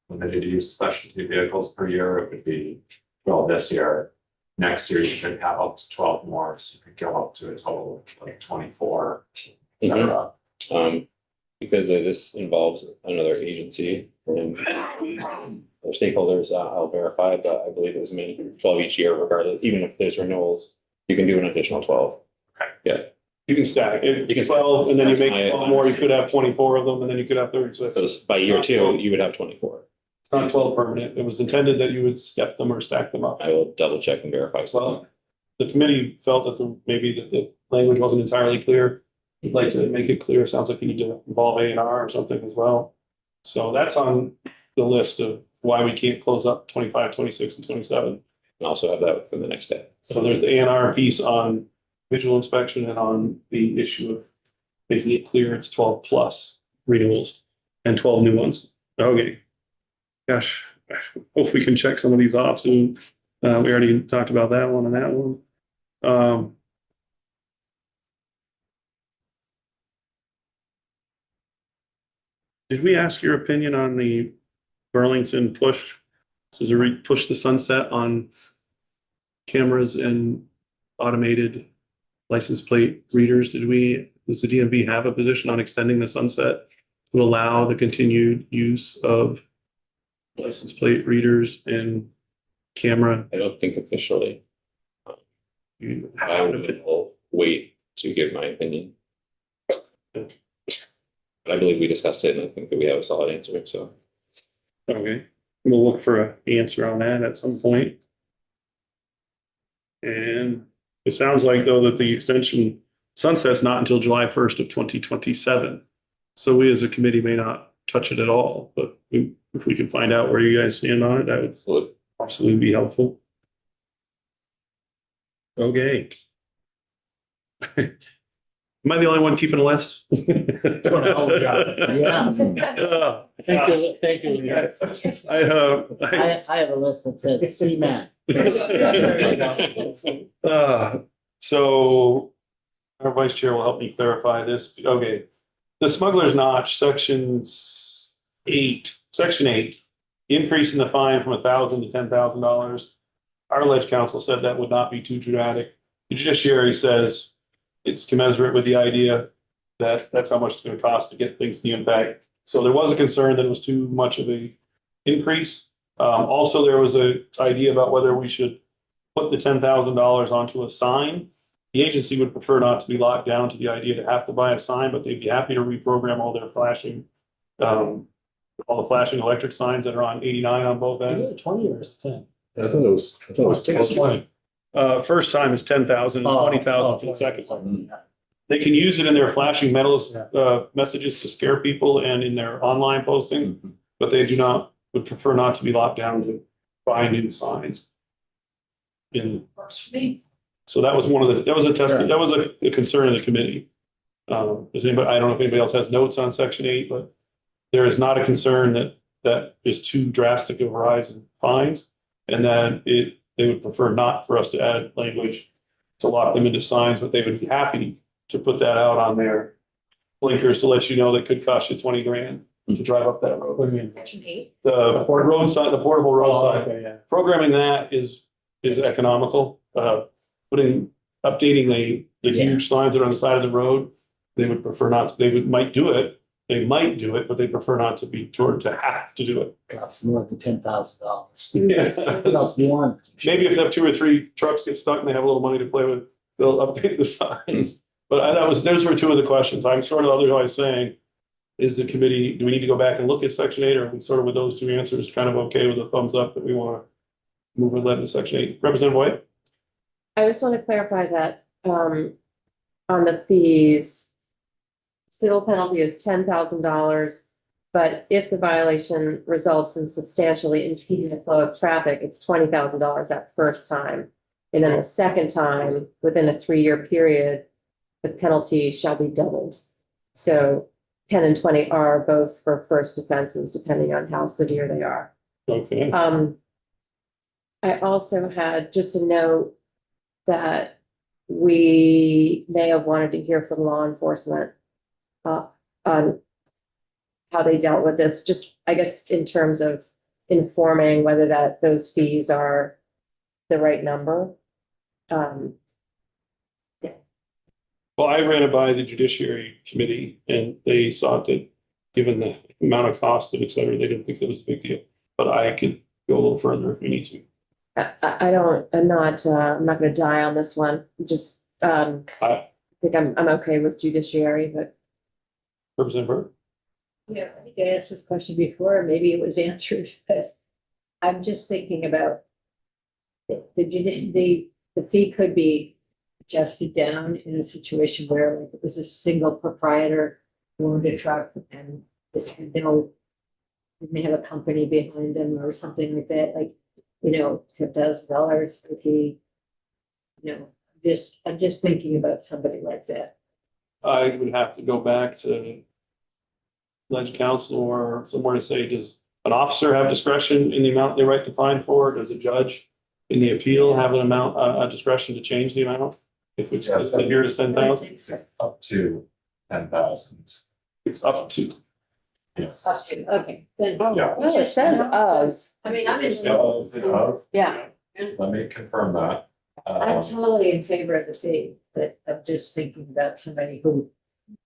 limited use specialty vehicles per year, it would be 12 this year. Next year, you could have up to 12 more, so you could go up to a total of like 24, et cetera. Because this involves another agency and their stakeholders, I'll verify, but I believe it was meant 12 each year regardless, even if there's renewals, you can do an additional 12. Okay. Yeah, You can stack it. You can 12, and then you that's make my 12 more, you could have 24 of them, and then you could have 30. So so this, by year two, you would have 24. it's not 12 permanent. It was intended that you would step them or stack them up. I will double check and verify. Well, the committee felt that maybe that the language wasn't entirely clear. We'd like to make it clear. Sounds like you need to involve A&R or something as well. So that's on the list of why we can't close up 25, 26, and 27. And also have that within the next day. So there's the A&R piece on visual inspection and on the issue of making it clear it's 12 plus renewals and 12 new ones. Okay. Gosh, hope we can check some of these off soon. We already talked about that one and that one. Did we ask your opinion on the Burlington push? This is a push the sunset on cameras and automated license plate readers. Does the DMV have a position on extending the sunset to allow the continued use of license plate readers and camera? I don't think officially. I will wait to give my opinion. But I believe we discussed it and I think that we have a solid answer, so. Okay, we'll look for an answer on that at some point. And it sounds like though that the extension sunsets not until July 1st of 2027. So we as a committee may not touch it at all, but if we can find out where you guys stand on it, that would absolutely be helpful. Okay. Am I the only one keeping a list? Yeah. Thank you. I have a list that says cement. So our vice chair will help me clarify this. Okay. The smuggler's notch, section 8, increasing the fine from $1,000 to $10,000. Our ledge counsel said that would not be too dramatic. The judiciary says it's commensurate with the idea that that's how much it's going to cost to get things to the impact. So there was a concern that it was too much of a increase. Also, there was an idea about whether we should put the $10,000 onto a sign. The agency would prefer not to be locked down to the idea to have to buy a sign, but they'd be happy to reprogram all their flashing, all the flashing electric signs that are on 89 on both Is ends. it 20 or is it 10? I thought it was 20. First time is 10,000, Oh, 20,000 for the second time. They can use it in their flashing metals, messages to scare people and in their online posting, but they would prefer not to be locked down to buy new signs. Works for me. So that was that was a concern of the committee. Does anybody, I don't know if anybody else has notes on section 8, but there is not a concern that is too drastic of a rise in fines. And then they would prefer not for us to add language to lock them into signs, but they would be happy to put that out on their blinkers to let you know that could cost you 20 grand to drive up that road. What do you mean? Section 8. The road sign, the portable road Oh, sign, okay, yeah. programming that is economical. Updating the huge signs that are on the side of the road, they would prefer not, might do it, but they prefer not to be to have to do it. Costs more than $10,000. Yes. That's one. Maybe if 2 or 3 trucks get stuck and they have a little money to play with, they'll update the signs. But those were 2 of the questions. I'm sort of otherwise saying, is the committee, do we need to go back and look at section 8, or are we sort of with those 2 answers kind of okay with a thumbs up that we want to move ahead to section 8? Representative White? I just want to clarify that, on the fees, civil penalty is $10,000, but if the violation results in substantially impeding the flow of traffic, it's $20,000 that first time. And then the second time, within a 3-year period, the penalty shall be doubled. So 10 and 20 are both for first offenses, depending on how severe they are. Okay. I also had just a note that we may have wanted to hear from law enforcement on how they dealt with this, just, I guess, in terms of informing whether those fees are the right number. Well, I ran it by the Judiciary Committee and they thought that given the amount of cost and et cetera, they didn't think that was a big deal. But I could go a little further if we need to. I'm not gonna die on this one, just, I think I'm okay with judiciary, but. Representative Burke? Yeah, I think I asked this question before, maybe it was answered, but I'm just thinking about the fee could be adjusted down in a situation where like, it was a single proprietor who owned a truck and this had they have a company behind them or something like that, like, $10,000 if he, I'm just thinking about somebody like that. I would have to go back to ledge counsel or somewhere to say, does an officer have discretion in the amount they write the fine for? Does a judge in the appeal have an amount, a discretion to change the amount? If it's here is 10,000, It's up to 10,000. it's up to. Yes. Okay, then. Yeah. Well, it says of. I mean, I'm Yeah. Let me confirm that. I'm totally in favor of the fee, but I'm just thinking about somebody who.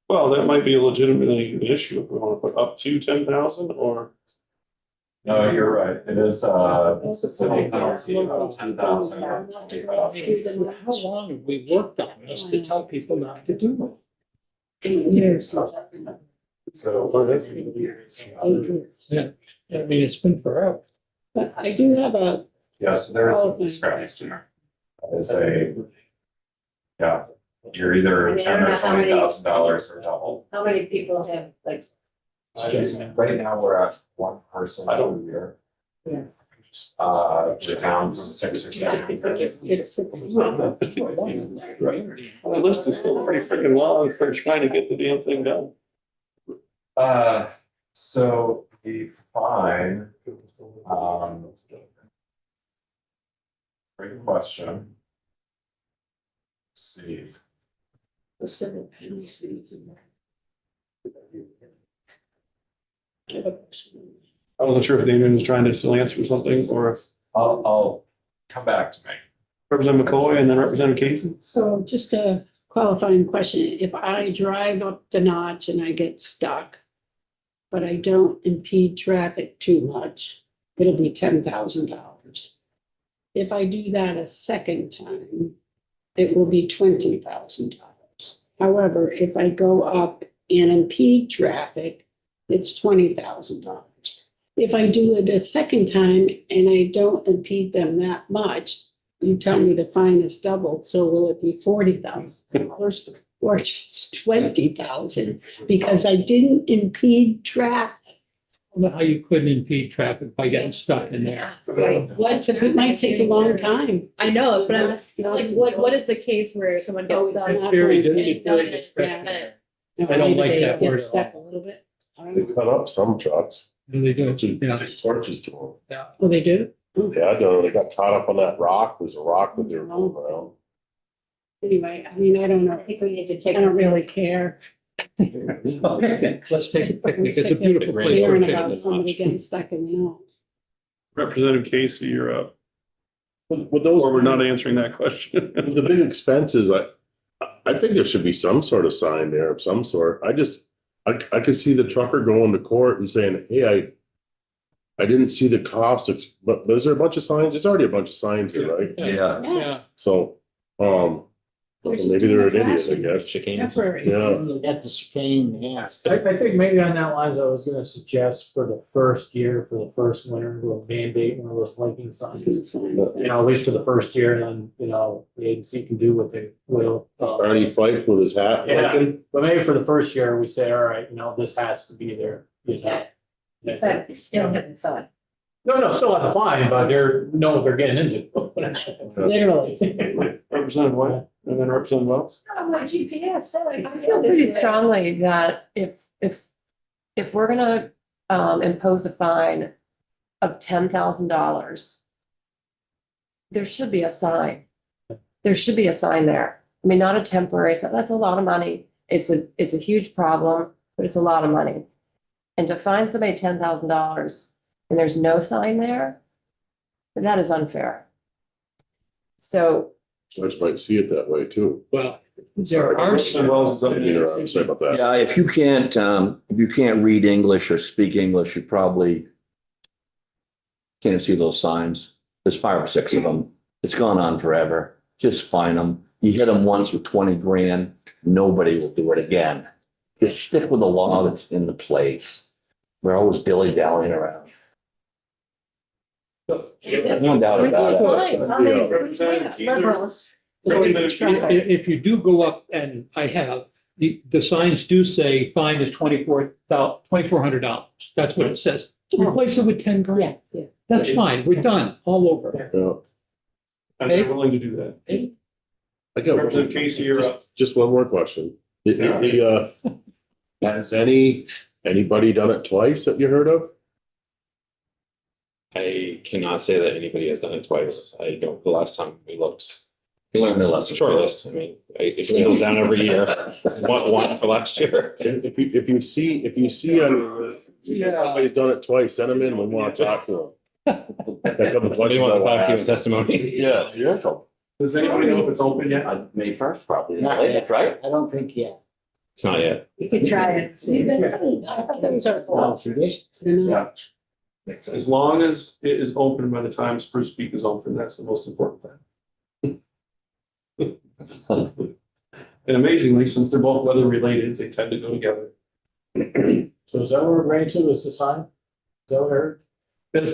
Well, that might be a legitimately an issue if we want to put up to 10,000 or. No, you're right. It is, it's a civil penalty of 10,000 or 20,000. How long have we worked on this to tell people not to do 8 years. So. it? I mean, it's been forever. But I do have a, Yes, there is some discrepancy. There's yeah, you're either I mean, I $10,000 don't know or how many- $20,000 or double. How many people have like, Right now, we're at 1 person a year. Yeah. We're down from 6 or 7. it's. Right. The list is still pretty freaking long for trying to get the damn thing done. So the fine, great question. Let's see. The civil penalty. I wasn't sure if Damien was trying to still answer something or if I'll come back to me. Representative McCoy and then Representative Casey. So just a qualifying question, if I drive up the notch and I get stuck, but I don't impede traffic too much, it'll be $10,000. If I do that a second time, it will be $20,000. However, if I go up and impede traffic, it's $20,000. If I do it a second time and I don't impede them that much, you tell me the fine is doubled, so will it be $40,000 or just 20,000? Because I didn't impede traffic. I don't know how you couldn't impede traffic by getting stuck in there. Like, what? Because it might take a long time. I know, but I'm, You know, like, what is the case where someone Oh, gets it's stuck? not Very going- good. And it Very doesn't, discretionary. and I don't like Maybe they that get word at stuck all. a little bit. I don't They know. cut up some trucks, They do, to yeah. take torches to them. Oh, they do? Oh, Yeah, I don't know, they got caught up on that rock, there's a rock that they're going around. Anyway, I mean, I don't know. I don't really care. Okay, let's take a picnic. It's a Sick of beautiful place. Hearing We're about taking somebody lunch. getting stuck in the snow. Representative Casey, you're up. With those, Or we're not answering that question. with the big expenses, I think there should be some sort of sign there of some sort. I could see the trucker going to court and saying, hey, I didn't see the cost, but is there a bunch of signs? There's already a bunch of signs here, right? Yeah, yeah. So, They're just maybe doing they're it an idiot, I flashing. guess. Chicanes. Temporary. Yeah. You got the chicane, yeah. I think maybe on that lines, I was gonna suggest for the first year, for the first winter, we'll mandate one of those blinking signs. Good signs You there. know, at least for the first year, and then, you know, the agency can do what they will. Arnie Fife with his hat. Yeah, but maybe for the first year, we say, all right, you know, this has to be there, you know. That's it. But still haven't thought. No, still have the fine, but they're, know what they're getting into. Literally. Representative White, and then Representative Wells. Oh, my GPS, sorry. I feel pretty strongly that if we're gonna impose a fine of $10,000, there should be a sign. There should be a sign there. I mean, not a temporary sign. That's a lot of money. It's a huge problem, but it's a lot of money. And to fine somebody $10,000 and there's no sign there, that is unfair. So Judge might see it that way too. Well, there are Representative Wells is up. I'm sorry about that. Yeah, if you can't read English or speak English, you probably can't see those signs. There's 5 or 6 of them. It's gone on forever. Just fine them. You hit them once with 20 grand, nobody will do it again. Just stick with the law that's in the place. We're always dilly-dallying around. No doubt about it. Representative Keiser. Liberals. If you do go up, and I have, the signs do say fine is $2,400. That's what it says. Replace it with 10 grand. Yeah. That's fine. We're done, all over. Yeah. And they're willing to do that. I got Representative Casey, you're up. just one more question. Has anybody done it twice that you heard of? I cannot say that anybody has done it twice. I don't, the last time we looked, You learned a lesson. short list, I mean, it goes down every year. One for last year. If you see on your list, somebody's done it twice, send them in, we want to talk to them. Somebody wants to talk to you in testimony. Yeah, yeah. Does anybody know if it's open yet? May 1st, probably. Not yet. That's right. I don't think yet. It's not yet. You could try it. See, that's, I thought those are Well, traditions. They're not. As long as it is open by the time Spruce Peak is open, that's the most important thing. And amazingly, since they're both weather related, they tend to go together. So is that what we're agreeing to, is the sign? Is that what I heard? The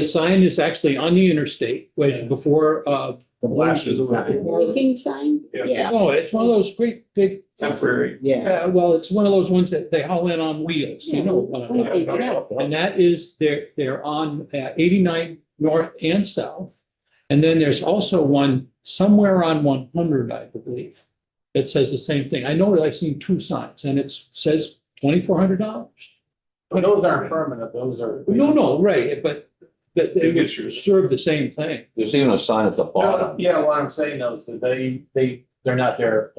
sign is actually on the interstate, which before, The Flashes blinking over. sign. Making sign? Yeah, oh, it's one of those great big, Temporary. yeah. well, it's one of those ones that they haul in on wheels, you know what I'm talking about. And that is, they're on 89 north and south. And then there's also one somewhere on 100, I believe. It says the same thing. I know that I've seen 2 signs and it says $2,400. But those aren't permanent, those are. No, right, but that they would Pictures. serve the same thing. There's even a sign at the bottom. Yeah, what I'm saying though, is that they're not there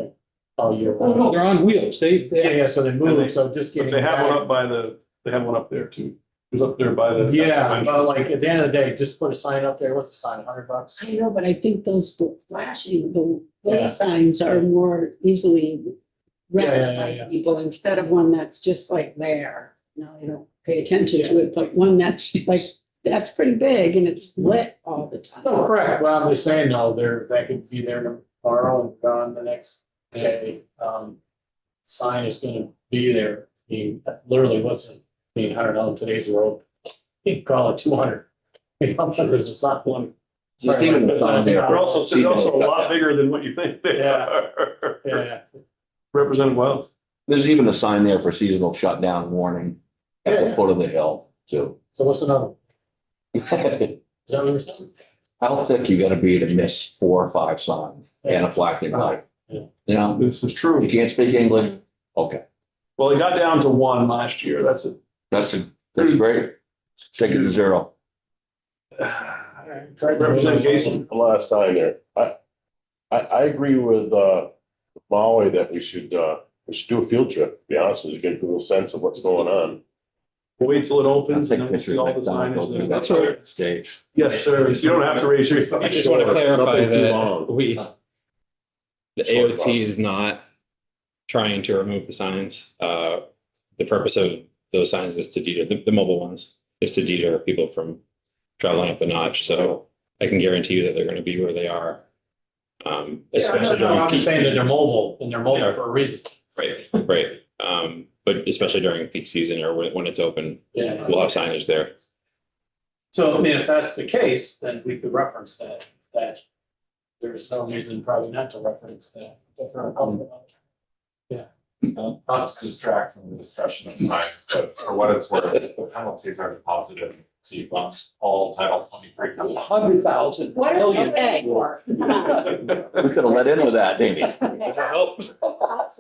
all year. Oh, no, they're on wheels. Yeah, so they move, so just But getting. they have one back- up they have one up there too. There's up there by the. Yeah, but like at the end of the day, just put a sign up there, what's the sign, $100? I know, but I think those flashing, Yeah. those signs are more easily read Yeah. by people instead of one that's just like there. No, you don't pay attention to it, but one that's like, that's pretty big and it's lit all the time. No, correct, well, I'm just saying, though, that could be there tomorrow and gone the next day, sign is gonna be there, I mean, literally wasn't, $100 in today's world, you can call it 200. I mean, how much is a sign one? There's even a sign there They're for also a seasonal lot shutdown. bigger than what you think they Yeah. are. Yeah, Representative Wells. There's even a sign there for seasonal shutdown warning at the Yeah. foot of the hill too. so what's another? Is that what you're saying? How thick you gotta be to miss 4 or 5 signs and a flashing light? Yeah. You know, This is true. you can't speak English? Okay, Well, it got down to 1 last year. That's it. that's great. Take it to 0. Representative Casey. One last time there. I agree with Molly that we should do a field trip, to be honest with you, get a little sense of what's going on. We'll wait till it I'll opens take and then we'll see pictures all the next time I go signage. through that- that stage. Yes, sir. You don't have to raise your. I just want to clarify Nothing too that long. the Short AOT bus. is not trying to remove the signs. The purpose of those signs is to deter, the mobile ones, is to deter people from traveling up the notch. So I can guarantee you that they're going to be where they are. Especially during I'm peak just saying that they're season. mobile, and they're mobile Yeah. for a reason. Right, right. But especially during peak season or when it's open, Yeah. we'll have signage there. So, I mean, if that's the case, then we could reference that there's no reason probably not to reference that. If we're uncomfortable. Not to distract from the discussion of signs, but for what it's worth, the penalties are deposited to all Title 23 companies. 100,000. What are we paying for? We could have let in with that, didn't you? Help. So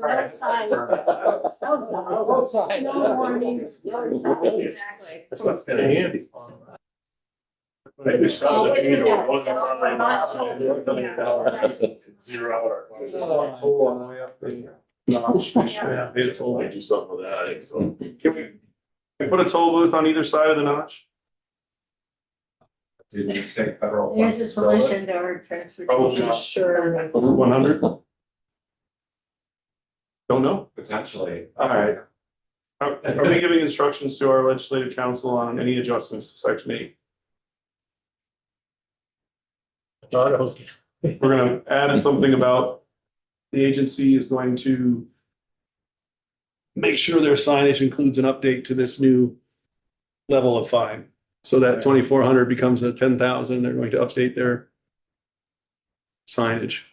that's fine. No warnings, no signs, exactly. That's what's kind of handy. Maybe It's always in there. It's One always sign. not- Zero. Yeah, it's all I do something with that, I think so. Can we put a toll booth on either side of the notch? Did you take federal There's funds? a to build it? solution to our transportation. Probably. Sure. 100? Don't know. Potentially. All right. Are we giving instructions to our legislative council on any adjustments to section 8? We're gonna add in something about the agency is going to make sure their signage includes an update to this new level of fine. So that 2,400 becomes a 10,000. They're going to update their signage.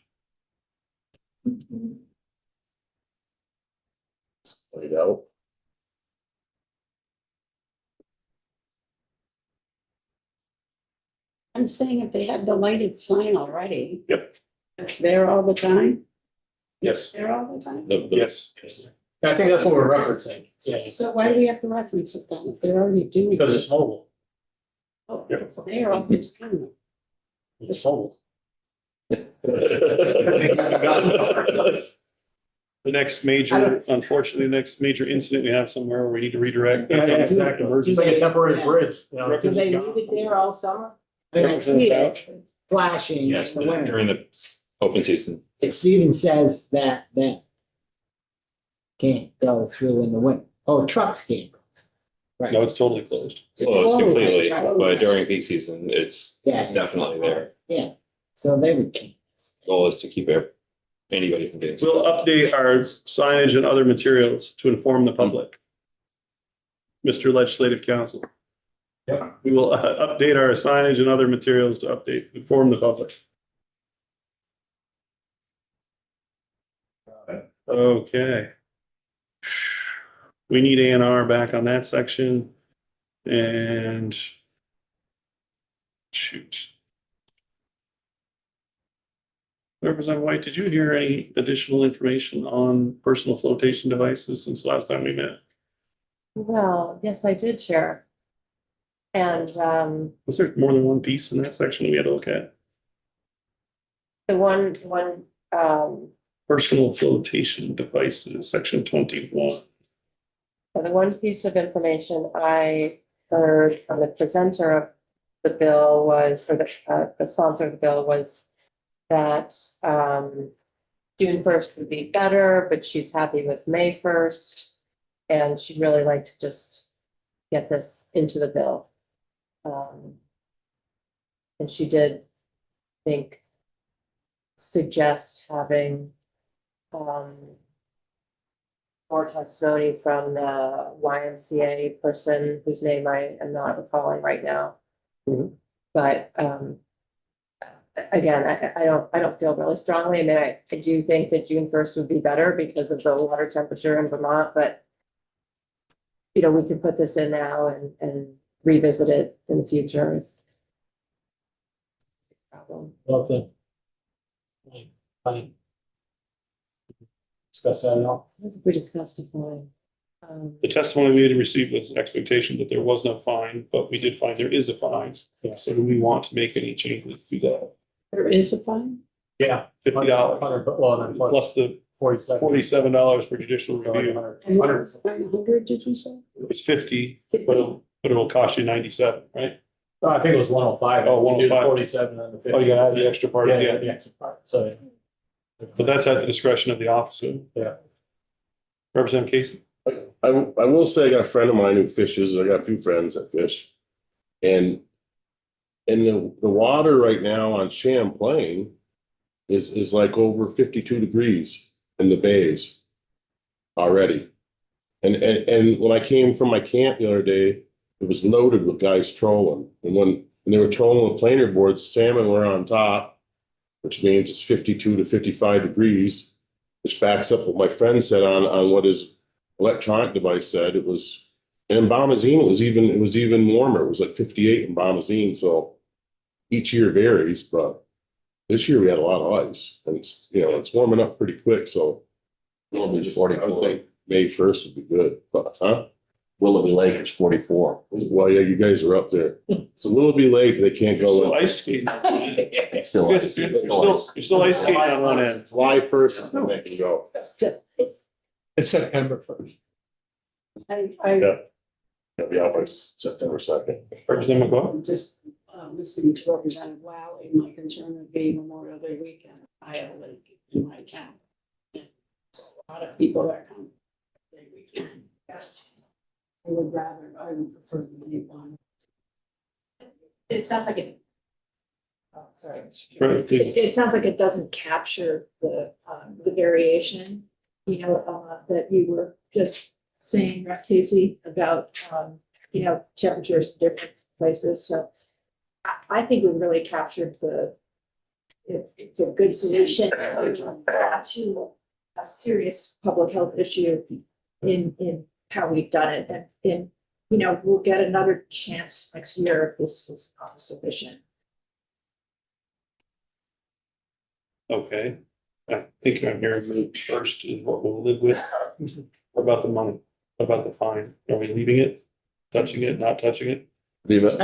Laid out. I'm saying if they have the lighted sign already. Yep. It's there all the time, Yes. there all the time. Yes. I think that's what we're referencing, yeah, So why do we have to reference it then if they're already doing? because it? it's mobile, Oh, it's there all the time. it's mobile. The next major, unfortunately, the next major incident we have somewhere where we need to redirect. Yeah, that's exactly. emergency. It's like a temporary Yeah. bridge, you know. Do they leave it there all summer? I see it flashing in Yes, the winter. during the open season. It even says that can't go through in the winter. Oh, trucks can't. Right. No, it's totally closed. It's closed Oh, completely, right. but during peak season, it's Yeah. definitely there. Yeah, so they would keep. Goal is to keep anybody from getting. We'll update our signage and other materials to inform the public. Mr. Legislative Council. Yeah. We will update our signage and other materials to inform the public. Okay. We need A&R back on that section. And shoot. Representative White, did you hear any additional information on personal flotation devices since the last time we met? Well, yes, I did share. And Was there more than one piece in that section we had to look at? the one, Personal flotation devices, section 21. the one piece of information I heard from the presenter of the bill was, or the sponsor of the bill was that June 1st would be better, but she's happy with May 1st. And she'd really like to just get this into the bill. And she did suggest having more testimony from the YMCA person whose name I am not recalling right now. Mhm. But again, I don't feel really strongly. I mean, I do think that June 1st would be better because of the water temperature in Vermont, but you know, we could put this in now and revisit it in the future if it's a problem. Love to. Fine. Discuss that now. I think we discussed it fine. The testimony we had received was expectation that there was no fine, but we did find there is a fine. Yeah. So do we want to make any changes to that? There is a fine? Yeah. $50 Well, then plus the $47 for judicial review. And what was the fine, 100, did you say? It was 50, but it'll cost you 97, right? No, I think it was 105. Oh, We did 105. 47 and the 50. Oh, you gotta add the extra part, Yeah, yeah. the extra part, so. But that's at the discretion of the officer. Yeah. Representative Casey? I will say I got a friend of mine who fishes. I got a few friends that fish. And the water right now on Champlain is like over 52 degrees in the bays already. And when I came from my camp the other day, it was loaded with guys trolling. And when they were trolling with planer boards, salmon were on top, which means it's 52 to 55 degrees, which backs up what my friend said on what his electronic device said. It was, and in Bombazine, it was even warmer. It was like 58 in Bombazine. So each year varies, but this year we had a lot of ice, and it's, you know, it's warming up pretty quick. So Willoughby I 44. would think May 1st would be good, but Willoughby Lake is 44. well, yeah, you guys are up there. So Willoughby Lake, they can't Still go in. ice skating. You're Still, still ice skating on one end. July 1st is when they can go. It's September 1st. Yeah. It'll be out by September 2nd. Representative McGuire? I'm just listening to Representative Lally, my concern would be Memorial Day weekend, Iowa Lake in my town. And a lot of people that come day weekend. I would prefer to leave one. It sounds like it. Oh, sorry. Right, please. It sounds like it doesn't capture the variation, you know, that you were just saying, right, Casey, about, you know, temperatures in different places, so I think we really captured it's a good solution to a serious public health issue in how we've done it, and, you know, we'll get another chance next year if this is not sufficient. Okay, I think I'm hearing the first is what we'll live with. What about the money? What about the fine? Are we leaving it, touching it, not touching it? Leave it.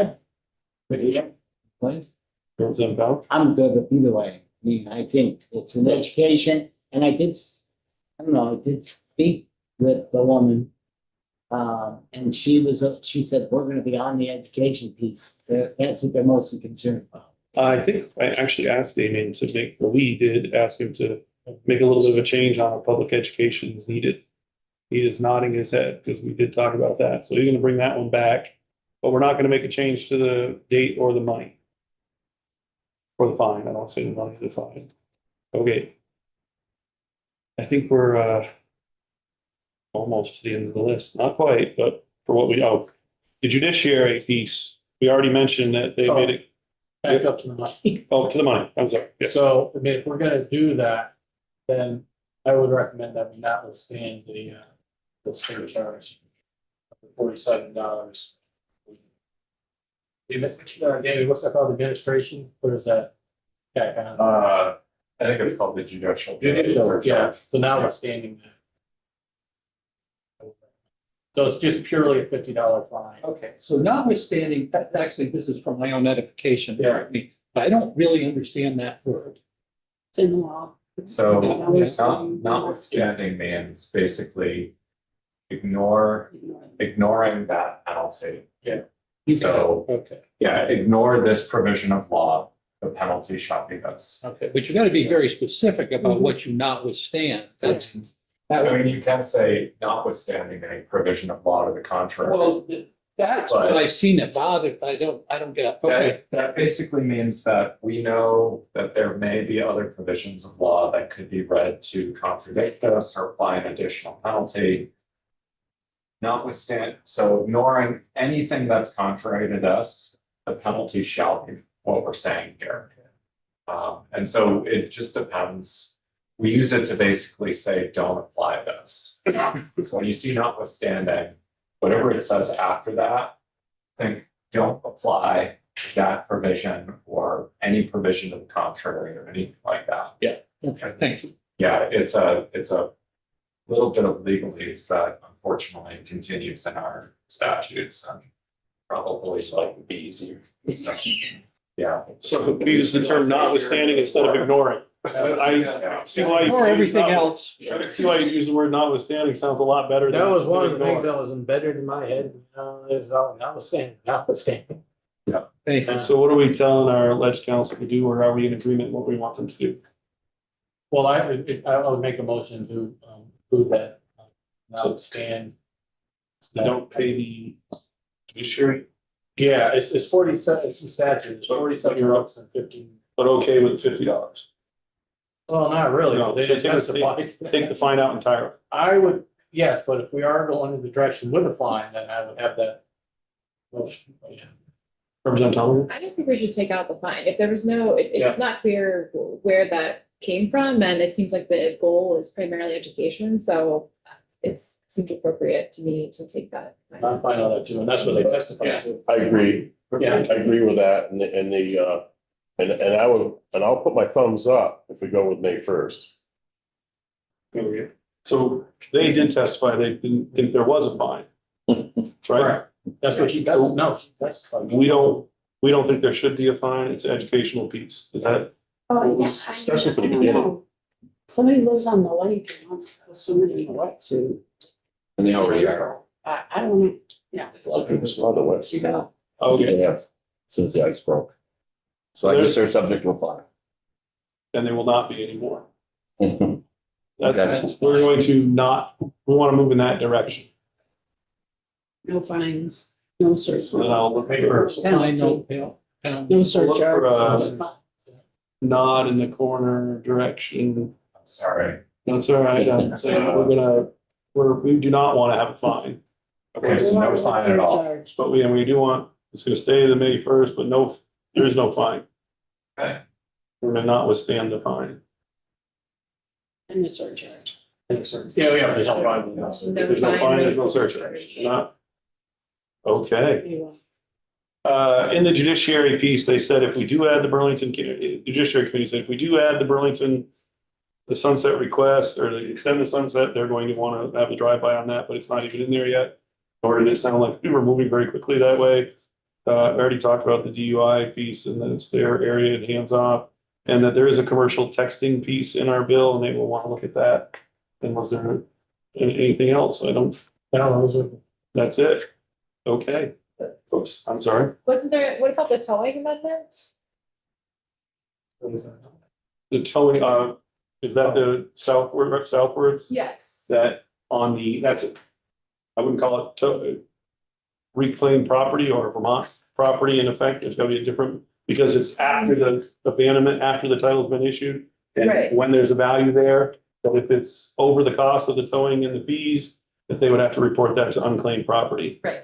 Please. Representative Bell? I'm good with either way. I mean, I think it's an education, and I did speak with the woman. And she said, we're gonna be on the education piece. That's what they're mostly concerned about. I think I actually asked Damien to make, or we did ask him to make a little bit of a change on our public education is needed. He is nodding his head because we did talk about that. So he's gonna bring that one back, but we're not gonna make a change to the date or the money. Or the fine. I don't say the money, the fine. Okay. I think we're almost to the end of the list. Not quite, but for what the judiciary piece, we already mentioned that they made it. Back up to the money. Oh, to the money, I'm sorry, yes. So, I mean, if we're gonna do that, then I would recommend that we notwithstand the state charge. $47. David, what's that called, administration, what is that? Yeah, kind of. I think it's called the judicial. Yeah, so notwithstanding that. So it's just purely a $50 fine. Okay, so notwithstanding, actually, this is from my own edification. Yeah. But I don't really understand that word. It's in the law. So Yeah. notwithstanding means basically ignoring that penalty. So, Okay, yeah, ignore this provision of law, the penalty shall be this. okay, but you gotta be very specific about what you notwithstand. That's. I mean, you can say notwithstanding any provision of law to the contrary. Well, that's what I've seen that bothered, I don't get, okay. That basically means that we know that there may be other provisions of law that could be read to contradict this or apply an additional penalty. So ignoring anything that's contrary to this, the penalty shall be what we're saying here. And so it just depends. We use it to basically say, don't apply this. So when you see notwithstanding, whatever it says after that, think, don't apply that provision or any provision to the contrary or anything like that. Okay, thank you. Yeah, it's a little bit of legalese that unfortunately continues in our statutes and probably like would be easier. So, yeah. So we use the term notwithstanding instead of ignoring. I see why. you Or use everything not- else. I can see why you use the word notwithstanding, sounds a lot better. That than- was one of the than things ignore. that was embedded in my head, is notwithstanding. Thank you. So what are we telling our alleged counsel to do, or are we in agreement what we want them to do? Well, I would make a motion to prove that, notwithstanding. They don't pay the judiciary, Yeah, it's 47, it's a statute, it's 47 and 15. but okay with $50. Well, not really, No, they so didn't take testify. Take the fine out entirely. I would, yes, but if we are going in the direction with a fine, then I would have that motion, yeah. Representative Tomlin? I just think we should take out the fine. If there was no, it's not clear where that came from, and it seems like the goal is primarily education, so it seems appropriate to me to take that. I'm fine on that too, and that's what they testified to. I agree. Yeah. I agree with that and I'll put my thumbs up if we go with May 1st. So they did testify, they didn't think there was a fine. That's right. That's what she does, no, she testified. We don't think there should be a fine, it's an educational piece, is that? Oh, yeah. Especially for the I don't beginning. know. Somebody lives on the lake and wants to go swimming in a wetsuit. And they already are. I don't know. A lot of people saw the West. Yeah. Okay, Yes, since the ice broke. So I guess they're subject to a fine. and there will not be anymore. Okay. We're going to not, we want to move in that direction. No fines, no search. So then I'll look May for 1st. Fine, no bail. No Look surcharge. for, nod in the corner direction. I'm sorry. That's all right. I'm saying we do not want to have a fine. Okay, so no fine at all. Surcharge. But we do want, it's gonna stay the May 1st, but no, there is no fine. Okay. We're gonna not withstand the fine. And the surcharge. Yeah, there's no problem. No If there's no fine, there's no surcharge. Not. Okay. You want- In the judiciary piece, they said if we do add the Burlington, Judiciary Committee said if we do add the Burlington, the sunset request or the extend the sunset, they're going to want to have a drive-by on that, but it's not even in there yet. Or did it sound like we were moving very quickly that way? I already talked about the DUI piece and that it's their area and hands off. And that there is a commercial texting piece in our bill and they will want to look at that. And was there anything else? That's it. Okay. Oops, I'm sorry. Wasn't there, what about the towing amendment? The towing, is that the southwards? Yes. That on the, I wouldn't call it reclaimed property or Vermont property in effect. There's gonna be a different, because it's after the abandonment, after the title's been issued. And Right. when there's a value there, that if it's over the cost of the towing and the fees, that they would have to report that to unclaimed property. Right.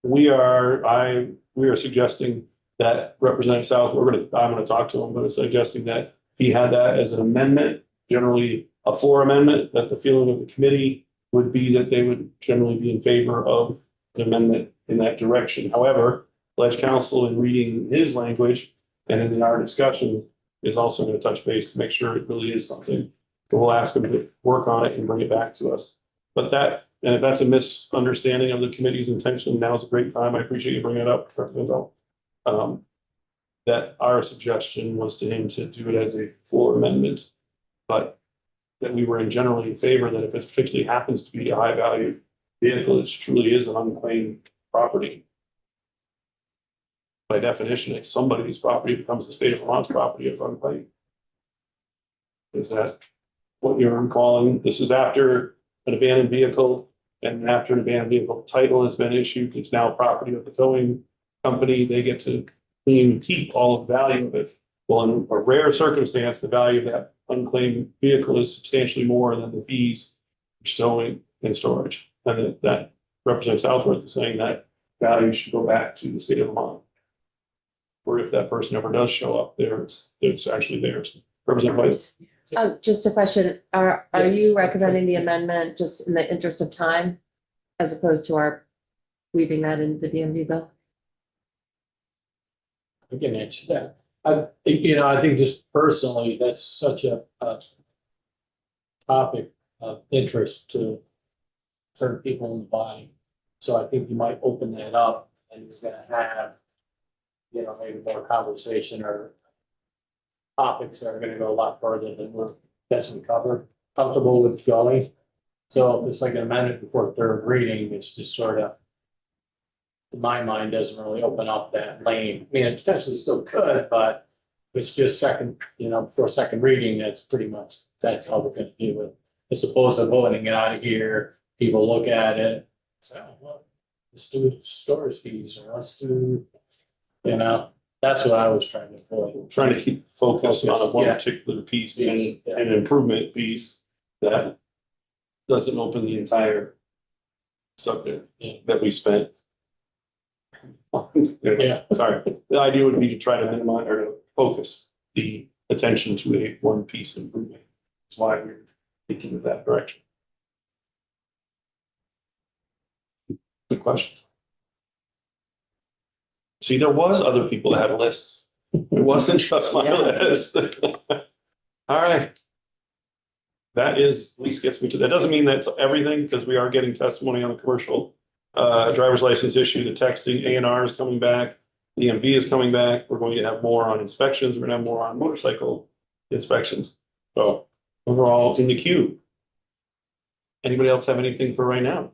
We are suggesting that Representative South, I'm gonna talk to him, but suggesting that he had that as an amendment, generally a floor amendment, that the feeling of the committee would be that they would generally be in favor of an amendment in that direction. However, Ledge Council in reading his language and in our discussion is also gonna touch base to make sure it really is something. So we'll ask him to work on it and bring it back to us. But and if that's a misunderstanding of the committee's intention, now's a great time. I appreciate you bringing it up, Representative. That our suggestion was to him to do it as a floor amendment. But that we were in generally in favor that if it particularly happens to be a high value vehicle, it truly is an unclaimed property. By definition, it's somebody's property, becomes the state of Vermont's property as unclaimed. Is that what you're calling? This is after an abandoned vehicle, and after an abandoned vehicle title has been issued, it's now property of the towing company. They get to keep all of the value of it. Well, in a rare circumstance, the value of that unclaimed vehicle is substantially more than the fees for towing and storage. And that Representative Southworth is saying that value should go back to the state of Vermont. or if that person ever does show up there, it's actually theirs. Representative White? Just a question, are you recommending the amendment just in the interest of time? As opposed to our weaving that into the DMV bill? I can answer that. I think just personally, that's such a topic of interest to certain people in the body. So I think you might open that up and you're gonna have, maybe more conversation or topics that are gonna go a lot further than we're potentially comfortable with going. So if it's like an amendment before third reading, it's just sort of, in my mind, doesn't really open up that lane. I mean, it potentially still could, but if it's just before second reading, that's how we're gonna do it. As opposed to voting it out of here, people look at it, so, well, let's do storage fees, or let's do, that's what I was trying to avoid. Trying to keep focus on one Yeah. particular piece and an improvement piece that doesn't open the entire subject that we spent. Yeah. Sorry, the idea would be to try to minimize or to focus the attention to one piece improvement. That's why we're thinking of that direction. Good question. See, there was other people that had lists. It wasn't just my list. All right. That is, at least gets me to, that doesn't mean that's everything, because we are getting testimony on the commercial driver's license issue, the texting, A&R is coming back, DMV is coming back, we're going to have more on inspections, we're gonna have more on motorcycle inspections. So overall in the queue. Anybody else have anything for right now?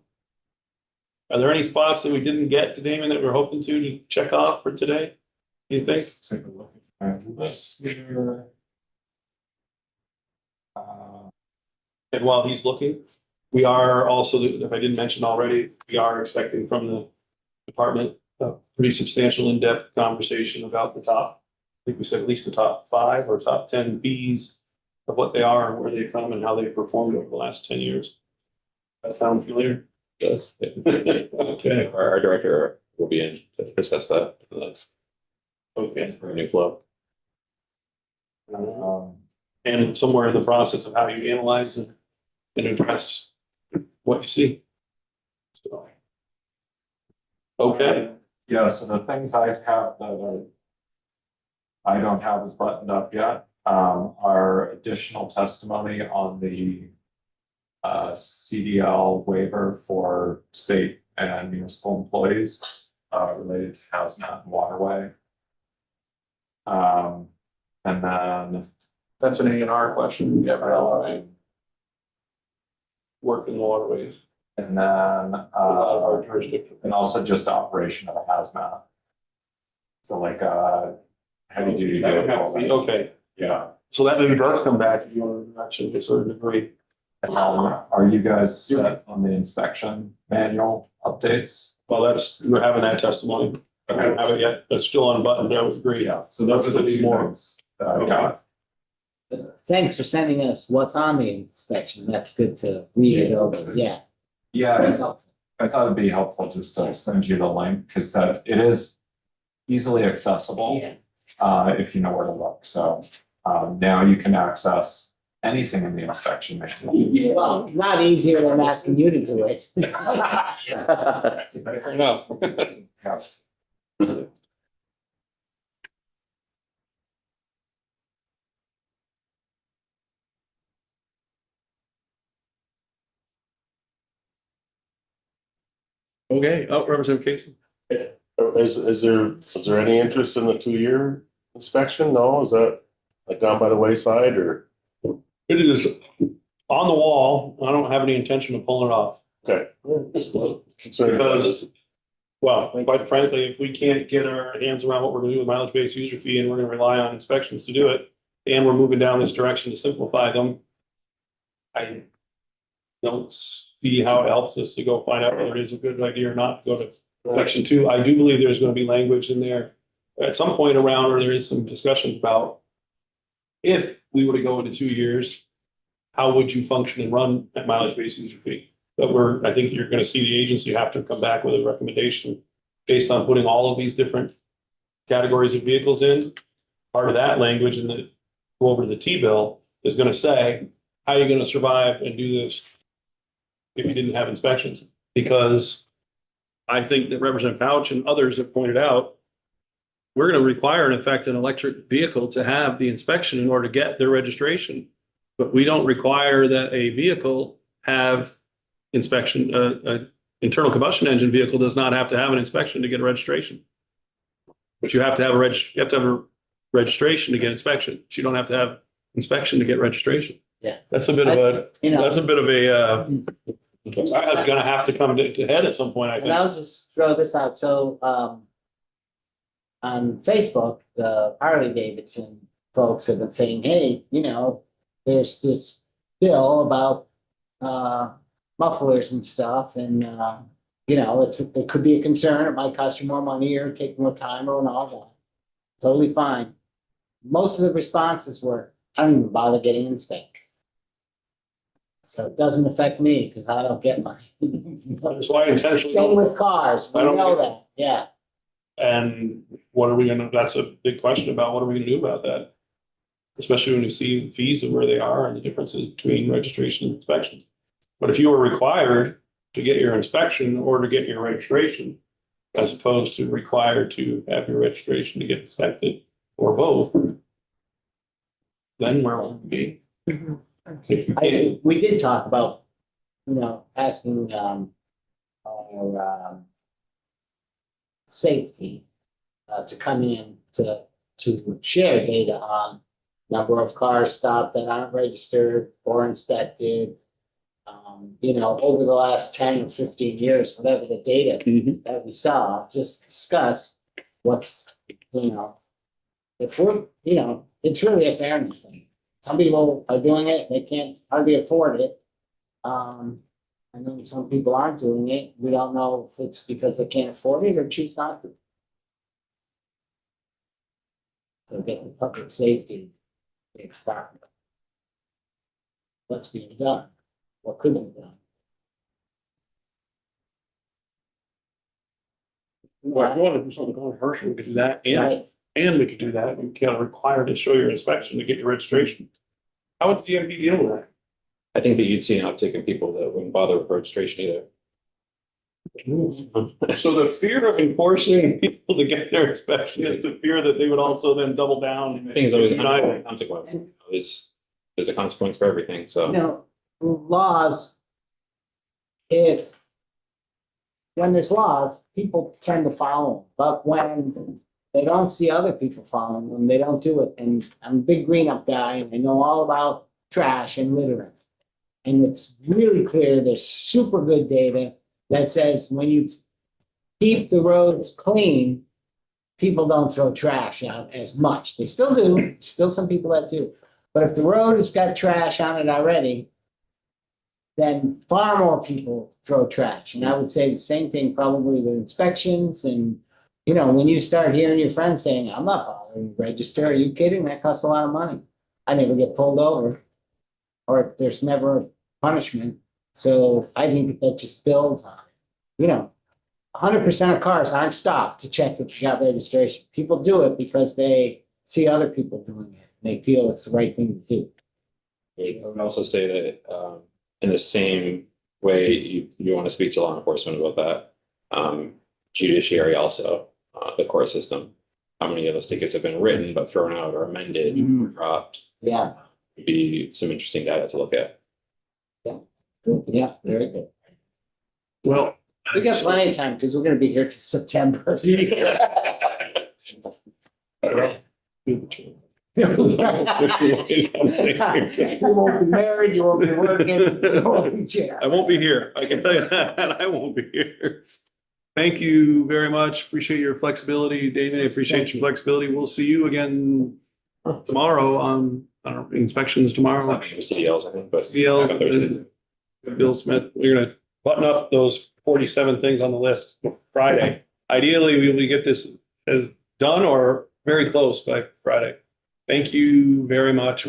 Are there any spots that we didn't get to, Damon, that we're hoping to check off for today? Do you think? Take a look at my list here. And while he's looking, we are also, if I didn't mention already, we are expecting from the department a pretty substantial in-depth conversation about the top. I think we said at least the top 5 or top 10 Bs of what they are and where they come and how they performed over the last 10 years. That sound familiar? Does. Okay. Our director will be in to discuss that. That's Okay. for a new flow. And somewhere in the process of how you analyze and address what you see. So. Okay. Yeah, so the things I have that I don't have is buttoned up yet, are additional testimony on the CDL waiver for state and municipal employees related to hazmat and waterway. And then That's an A&R question. Yeah, right. Work in the waterways. and then Our jurisdiction. and also just operation of a hazmat. So like heavy duty That would have to be, vehicle. okay. Yeah. So that maybe does come back if you want to actually sort of agree. Are you guys set on the inspection manual updates? Well, we're having that testimony. I don't have it yet, but it's still unbuttoned. I would agree. Yeah, so those are the two More. things that I got. Thanks for sending us what's on the inspection. That's good to read it over. Yeah. That's Yeah, helpful. I thought it'd be helpful just to send you the link, because that it is easily accessible. Yeah. If you know where to look, so now you can access anything in the inspection manual. Well, not easier than asking you to do it. Fair enough. Yeah. Okay, Representative Casey. Is there any interest in the 2-year inspection? No, is that like gone by the wayside or? It is on the wall. I don't have any intention of pulling it off. Okay. Concerned about it. Because, well, quite frankly, if we can't get our hands around what we're gonna do with mileage-based user fee and we're gonna rely on inspections to do it, and we're moving down this direction to simplify them, I don't see how it helps us to go find out whether it is a good idea or not to go to section 2. I do believe there's gonna be language in there at some point around, or there is some discussion about if we were to go into 2 years, how would you function and run at mileage-based user fee? But I think you're gonna see the agency have to come back with a recommendation based on putting all of these different categories of vehicles in. Part of that language in the, go over to the T-bill is gonna say, how are you gonna survive and do this if you didn't have inspections? Because I think that Representative Pouch and others have pointed out, we're gonna require, in effect, an electric vehicle to have the inspection in order to get their registration. But we don't require that a vehicle have inspection, internal combustion engine vehicle does not have to have an inspection to get a registration. But you have to have a registration to get inspection. But you don't have to have inspection to get registration. Yeah. That's a bit of a, You know, that's a bit of a, that's gonna have to come to head at some point, I and think. I'll just throw this out, so, on Facebook, the Harley Davidson folks have been saying, hey, you know, there's this bill about, mufflers and stuff, and, you know, it could be a concern, it might cost you more money or take more time or all that. Totally fine. Most of the responses were, I don't even bother getting inspected. So it doesn't affect me, because I don't get mine. That's why I intentionally. Same with cars, we I don't know get- that, yeah. And what are we gonna, that's a big question about what are we gonna do about that? Especially when you see fees and where they are and the differences between registration and inspection. But if you were required to get your inspection or to get your registration, as opposed to required to have your registration to get inspected, or both, then where would we be? If you can't, We did talk about, you know, asking, our, safety, to come in to share data on number of cars stopped that aren't registered or inspected. You know, over the last 10 or 15 years, whatever the data that we saw, just discuss what's, you know, if we're, you know, it's really a fairness thing. Some people are doing it, they can't hardly afford it. And then some people aren't doing it. We don't know if it's because they can't afford it or choose not to. So get the public safety. What's being done? What could be done? well, if you wanna do something controversial, we could do that, Right. and we could do that, we can't require to show your inspection to get your registration. How would the DMV deal with that? I think that you'd see an uptick in people that wouldn't bother with registration either. So the fear of enforcing people to get their inspection is the fear that they would also then double down. Things always have Deny a it. consequence. There's a consequence for everything, so. You know, laws, if when there's laws, people tend to follow them, but when they don't see other people following them, they don't do it. And I'm a big green up guy, and I know all about trash and littering. And it's really clear, there's super good data that says when you keep the roads clean, people don't throw trash out as much. They still do, still some people that do. But if the road has got trash on it already, then far more people throw trash. And I would say the same thing probably with inspections. And, you know, when you start hearing your friends saying, I'm not bothering to register, are you kidding? That costs a lot of money. I never get pulled over. Or there's never a punishment. So I think that just builds on it. You know, 100% of cars aren't stopped to check if you got registration. People do it because they see other people doing it. They feel it's the right thing to do. I would also say that, in the same way you want to speak to law enforcement about that, judiciary also, the court system, how many of those tickets have been written but thrown out or amended, or dropped, Yeah, would be some interesting data to look at. yeah, very good. Well. We got plenty of time because we're gonna be here till September. You won't be married, you won't be working, you won't be chair. I won't be here. I can tell you that. I won't be here. Thank you very much. Appreciate your flexibility, David. I appreciate Thank your you. flexibility. We'll see you again tomorrow on our inspections tomorrow. CDLs, I think, but. CDLs, back on Thursday. Bill Smith, we're gonna button up those 47 things on the list Friday. Ideally, we will get this done or very close by Friday. Thank you very much.